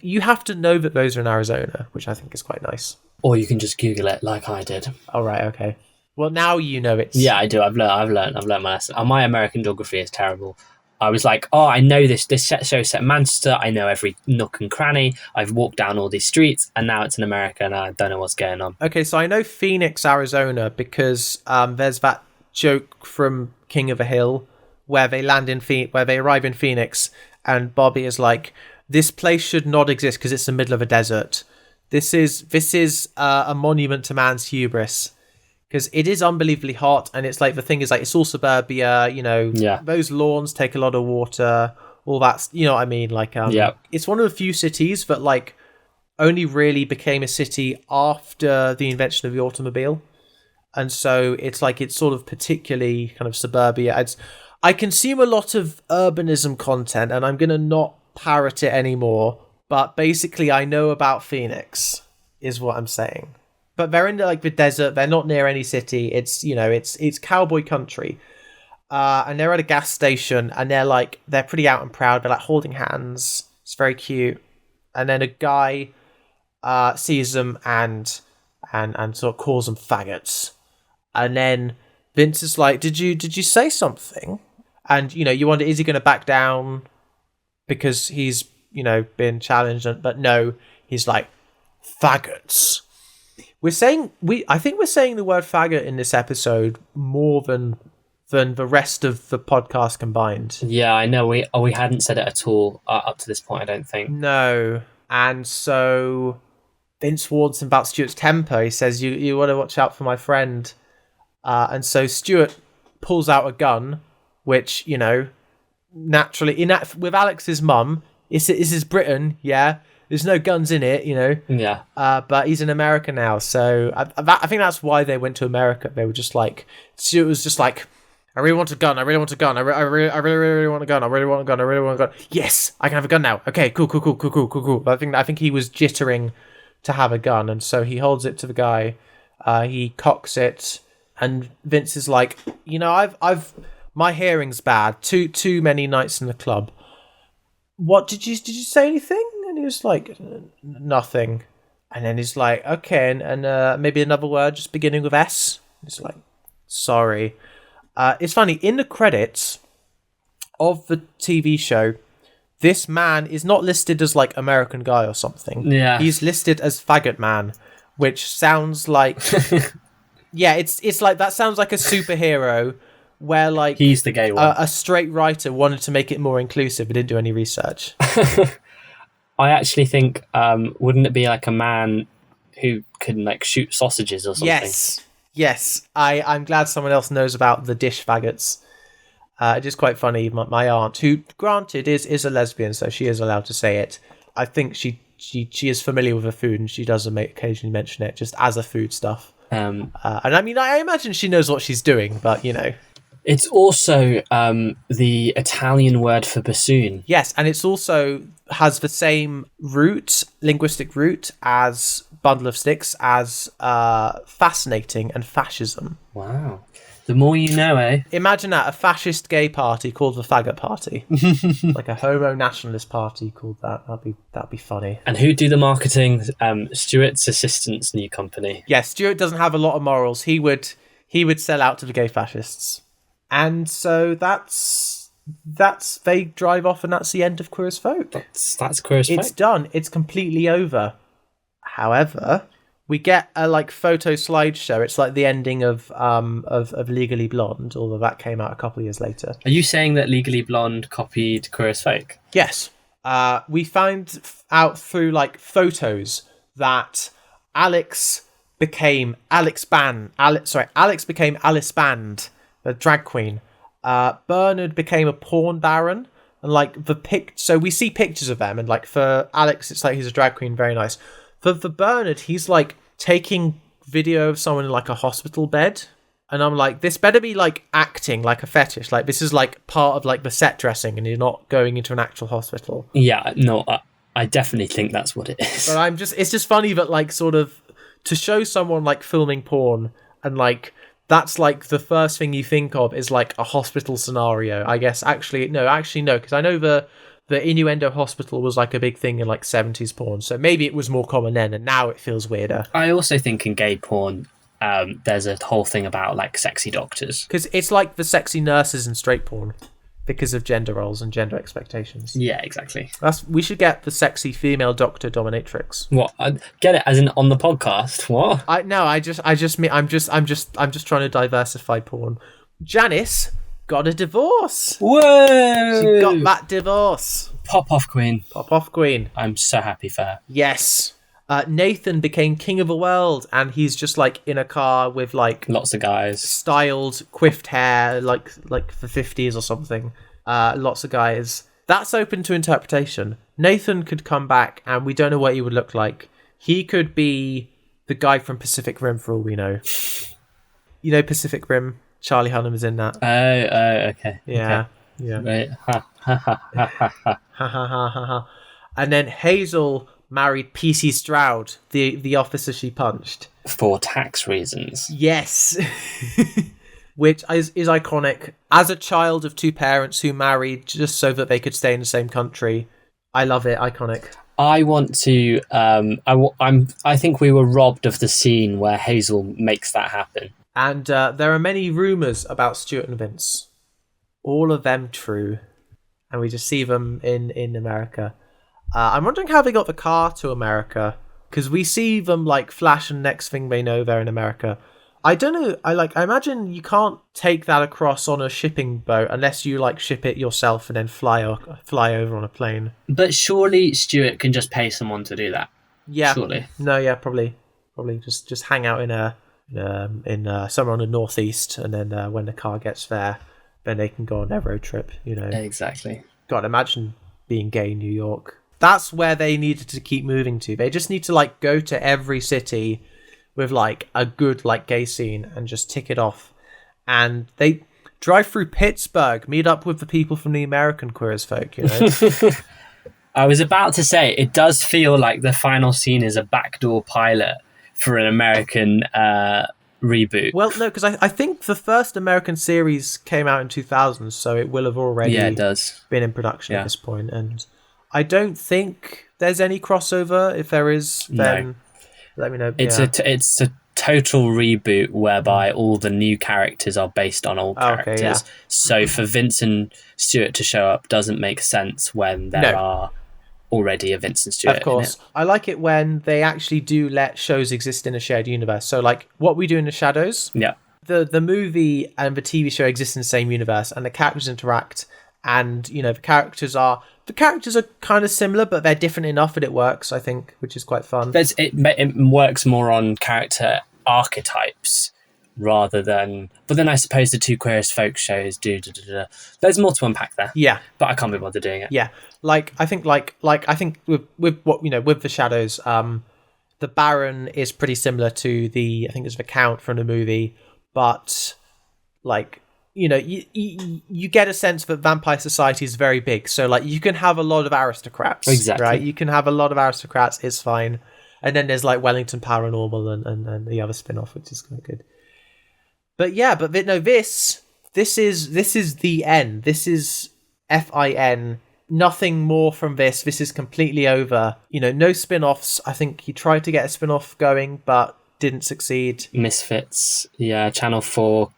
you have to know that those are in Arizona, which I think is quite nice. Or you can just Google it like I did. All right, okay. Well, now you know it's... Yeah, I do. I've learned my lesson. My American geography is terrible. I was like, oh, I know this show set in Manchester. I know every nook and cranny. I've walked down all these streets, and now it's in America, and I don't know what's going on. Okay, so I know Phoenix, Arizona, because there's that joke from King of a Hill where they arrive in Phoenix, and Bobby is like, this place should not exist because it's the middle of a desert. This is a monument to man's hubris, because it is unbelievably hot, and it's like the thing is like it's all suburbia, you know. Yeah. Those lawns take a lot of water, all that, you know what I mean? Like, It's one of the few cities that like only really became a city after the invention of the automobile, And so it's like, it's sort of particularly kind of suburbia. I consume a lot of urbanism content, and I'm going to not parrot it anymore. But basically, I know about Phoenix, is what I'm saying. But they're in like the desert. They're not near any city. It's, you know, it's cowboy country. And they're at a gas station, and they're pretty out and proud. They're like holding hands. It's very cute. And then a guy sees them and sort of calls them faggots. And then Vince is like, did you say something? And, you know, you wonder, is he going to back down because he's, you know, been challenged? But no, he's like, faggots. I think we're saying the word faggot in this episode more than the rest of the podcast combined. Yeah, I know. We hadn't said it at all up to this point, I don't think. No. And so Vince warns him about Stuart's temper. He says, you want to watch out for my friend. And so Stuart pulls out a gun, which, you know, naturally, with Alex's mum, this is Britain, yeah? There's no guns in it, you know? Yeah. But he's in America now, so I think that's why they went to America. They were just like, Stuart was just like, I really want a gun, I really want a gun, I really want a gun, I really want a gun, I really want a gun. Yes, I can have a gun now. Okay, cool. But I think he was jittering to have a gun, and so he holds it to the guy. He cocks it, and Vince is like, you know, I've my hearing's bad. Too many nights in the club. What did you say anything? And he was like, nothing. And then he's like, okay, and maybe another word just beginning with S. He's like, sorry. It's funny, in the credits of the TV show, this man is not listed as like American guy or something. Yeah. He's listed as Faggot Man, which sounds like yeah, it's like, that sounds like a superhero where like he's the gay one. A straight writer wanted to make it more inclusive but didn't do any research. I actually think wouldn't it be like a man who can like shoot sausages or something? Yes. I'm glad someone else knows about the dish faggots. It is quite funny. My aunt, who granted is a lesbian, so she is allowed to say it. I think she is familiar with the food, and she does occasionally mention it just as a food stuff. And I mean, I imagine she knows what she's doing, but you know. It's also the Italian word for bassoon. Yes, and it's also has the same linguistic root as bundle of sticks, as fascinating and fascism. Wow. The more you know, eh? Imagine that, a fascist gay party called the Faggot Party. Like a homo nationalist party called that. That'd be funny. And who'd do the marketing? Stuart's assistant's new company. Yeah, Stuart doesn't have a lot of morals. He would sell out to the gay fascists. And so that's they drive off, and that's the end of Queer as Folk. That's Queer as Folk. It's done. It's completely over. However, we get a like photo slideshow. It's like the ending of Legally Blonde, although that came out a couple of years later. Are you saying that Legally Blonde copied Queer as Folk? Yes. We found out through like photos that Alex became Alice Band, the drag queen. Bernard became a porn baron, and like so we see pictures of them, and like for Alex it's like he's a drag queen, very nice. For Bernard, he's like taking video of someone in like a hospital bed, and I'm like, this better be like acting, like a fetish, like this is like part of like the set dressing, and you're not going into an actual hospital. Yeah, no, I definitely think that's what it is. But it's just funny that like sort of to show someone like filming porn, and like that's like the first thing you think of is like a hospital scenario. I guess actually no, because I know the innuendo hospital was like a big thing in like 70s porn, so maybe it was more common then, and now it feels weirder. I also think in gay porn, there's a whole thing about like sexy doctors, because it's like the sexy nurses in straight porn because of gender roles and gender expectations. Yeah, exactly. We should get the sexy female doctor dominatrix. What? Get it as in on the podcast? What? I'm just trying to diversify porn. Janice got a divorce. Whoa! She got that divorce. Pop off, Queen. Pop off, Queen. I'm so happy for her. Yes. Nathan became king of the world, and he's just like in a car with like lots of guys, styled, quiffed hair, like the 50s or something. Lots of guys. That's open to interpretation. Nathan could come back, and we don't know what he would look like. He could be the guy from Pacific Rim, for all we know. Pacific Rim. Charlie Hunnam is in that. Oh, okay. Yeah, okay. yeah. Right. Ha ha ha ha ha. Ha ha ha ha ha. And then Hazel married PC Stroud, the officer she punched. For tax reasons. Yes. Which is iconic. As a child of two parents who married just so that they could stay in the same country, I love it. Iconic. I want to. I think we were robbed of the scene where Hazel makes that happen. And there are many rumours about Stuart and Vince. All of them true. And we just see them in America. I'm wondering how they got the car to America. Because we see them like flash and next thing they know they're in America. I don't know. I imagine you can't take that across on a shipping boat unless you like ship it yourself and then fly over on a plane. But surely Stuart can just pay someone to do that. Yeah. Surely. No. Yeah. Probably just hang out in somewhere on the northeast, and then when the car gets there, then they can go on their road trip. Exactly. God, imagine being gay in New York. That's where they needed to keep moving to. They just need to like go to every city with like a good like gay scene and just tick it off. And they drive through Pittsburgh, meet up with the people from the American Queer as Folk, I was about to say, it does feel like the final scene is a backdoor pilot for an American reboot. Well, no, because I think the first American series came out in 2000, so it will have already it does. been in production at this point. And I don't think there's any crossover. If there is, then let me know. It's a total reboot whereby all the new characters are based on old characters. Okay, yeah. So for Vince and Stuart to show up doesn't make sense when there are already a Vince and Stuart. Of course. In it. I like it when they actually do let shows exist in a shared universe. So like What We Do in the Shadows. Yeah. The movie and the TV show exist in the same universe, and the characters interact, and the characters are kind of similar, but they're different enough that it works, I think, which is quite fun. It works more on character archetypes rather than. But then I suppose the two Queer as Folk shows do. There's more to unpack there. Yeah, but I can't be bothered doing it. Yeah, I think with what with the Shadows, the Baron is pretty similar to the Count from the movie, but like. You get a sense that vampire society is very big, so like you can have a lot of aristocrats, exactly, right? You can have a lot of aristocrats, it's fine. And then there's like Wellington Paranormal and the other spin-off, which is quite good. But this is the end. This is FIN. Nothing more from this. This is completely over. No spin-offs. I think he tried to get a spin-off going, but didn't succeed. Misfits, yeah. Channel 4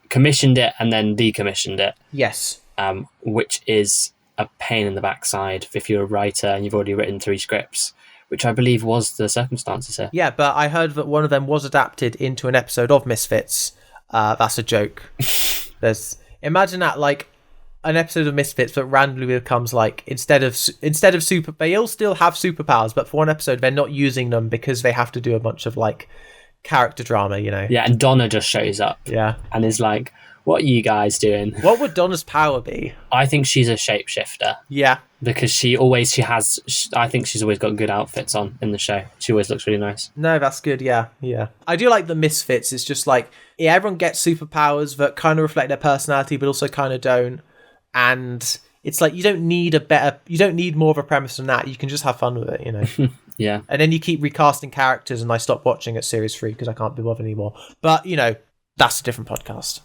commissioned it and then decommissioned it. Yes. Which is a pain in the backside if you're a writer and you've already written 3 scripts, which I believe was the circumstances here. Yeah, but I heard that one of them was adapted into an episode of Misfits. That's a joke. Imagine that, like an episode of Misfits that randomly becomes like instead of super, they all still have superpowers, but for one episode they're not using them because they have to do a bunch of like character drama, Yeah, and Donna just shows up. Yeah, and is like, "What are you guys doing?" What would Donna's power be? I think she's a shapeshifter. Yeah, because I think she's always got good outfits on in the show. She always looks really nice. No, that's good. Yeah. I do like the Misfits. It's just like everyone gets superpowers that kind of reflect their personality, but also kind of don't. And it's like you don't need more of a premise than that. You can just have fun with it, Yeah. And then you keep recasting characters, and I stopped watching at series 3 because I can't be bothered anymore. But that's a different podcast.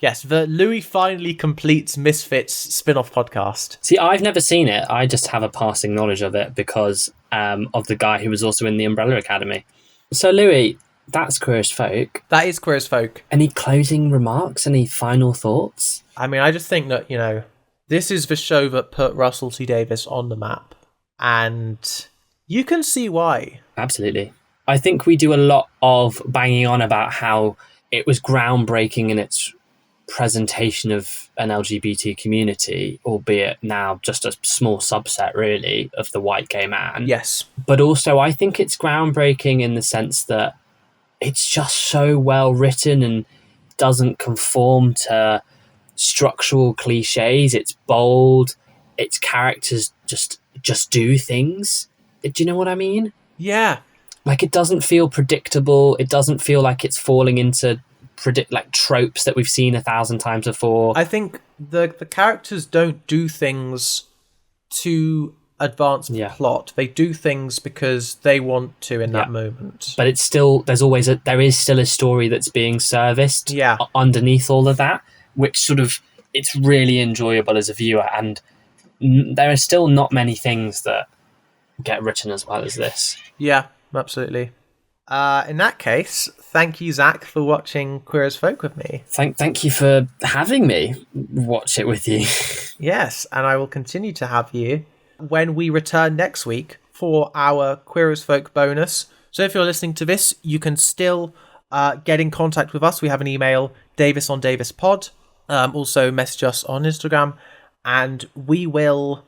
Yes, the Louis finally completes Misfits spin-off podcast. See, I've never seen it. I just have a passing knowledge of it because of the guy who was also in the Umbrella Academy. So, Louis, that's Queer as Folk. That is Queer as Folk. Any closing remarks? Any final thoughts? I mean, I just think that, this is the show that put Russell T Davies on the map. And you can see why. Absolutely. I think we do a lot of banging on about how it was groundbreaking in its presentation of an LGBT community, albeit now just a small subset, really, of the white gay man. Yes. But also, I think it's groundbreaking in the sense that it's just so well written and doesn't conform to structural cliches. It's bold. Its characters just do things. Do you know what I mean? Yeah. like it doesn't feel predictable. It doesn't feel like it's falling into like tropes that we've seen 1,000 times before. I think the characters don't do things to advance plot. They do things because they want to in that moment. But it's still, there is still a story that's being serviced underneath all of that, which sort of, it's really enjoyable as a viewer. And there are still not many things that get written as well as this. Yeah, absolutely. In that case, thank you, Zac, for watching Queer as Folk with me. Thank you for having me watch it with you. Yes, and I will continue to have you when we return next week for our Queer as Folk bonus. So if you're listening to this, you can still get in contact with us. We have an email, davisondavispod. Also message us on Instagram, and we will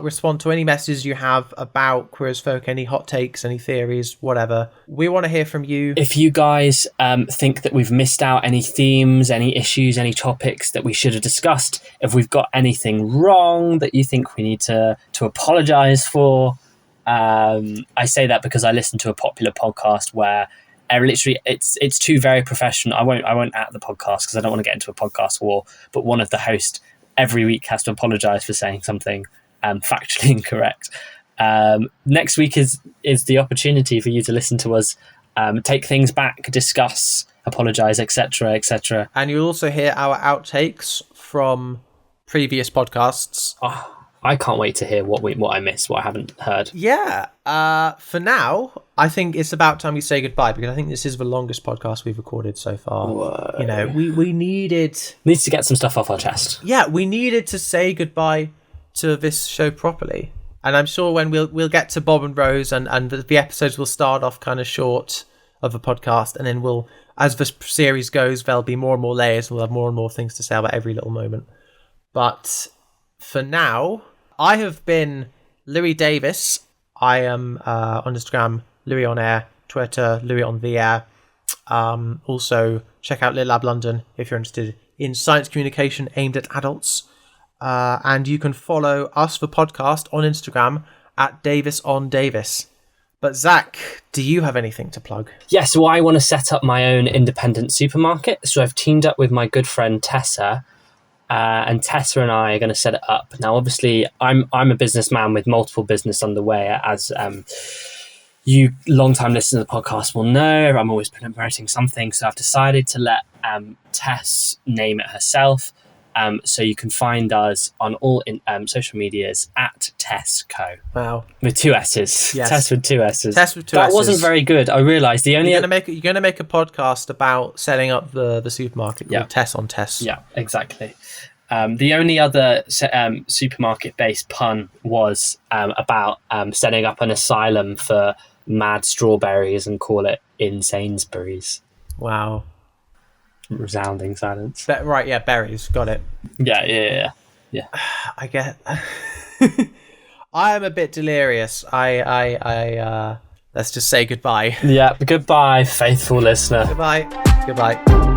respond to any messages you have about Queer as Folk, any hot takes, any theories, whatever. We want to hear from you. If you guys think that we've missed out any themes, any issues, any topics that we should have discussed, if we've got anything wrong that you think we need to apologise for, I say that because I listen to a popular podcast where literally it's two very professional. I won't at the podcast because I don't want to get into a podcast war, but one of the hosts every week has to apologise for saying something factually incorrect. Next week is the opportunity for you to listen to us take things back, discuss, apologise, etc., etc. And you'll also hear our outtakes from previous podcasts. Oh, I can't wait to hear what I missed, what I haven't heard. Yeah. For now, I think it's about time we say goodbye, because I think this is the longest podcast we've recorded so far. Whoa. You know, we needs to get some stuff off our chest. Yeah, we needed to say goodbye to this show properly. And I'm sure when we'll get to Bob and Rose and the episodes will start off kind of short of a podcast, and then as the series goes, there'll be more and more layers, and we'll have more and more things to say about every little moment. But for now, I have been Louis Davis. I am on Instagram, Louis on Air, Twitter, Louis on the Air. Also, check out Lit Lab London if you're interested in science communication aimed at adults. And you can follow us, the podcast, on Instagram at DavisOnDavis. But Zac, do you have anything to plug? Yes, so I want to set up my own independent supermarket. So I've teamed up with my good friend Tessa. And Tessa and I are going to set it up. Now, obviously, I'm a businessman with multiple business underway. As you long-time listeners of the podcast will know, I'm always promoting something. So I've decided to let Tess name it herself. So you can find us on all social medias at TessCo. Wow. With 2 S's. Yes. Tess with 2 S's. Tess with 2 That S's. wasn't very good. I realised the only... You're going to make a podcast about setting up the supermarket called Tess on Tess. Yeah, exactly. The only other supermarket-based pun was about setting up an asylum for mad strawberries and call it In Sainsbury's. Wow. Resounding silence. Right, yeah, berries. Got it. Yeah. I get... I am a bit delirious. I let's just say goodbye. Yeah, goodbye, faithful listener. Goodbye.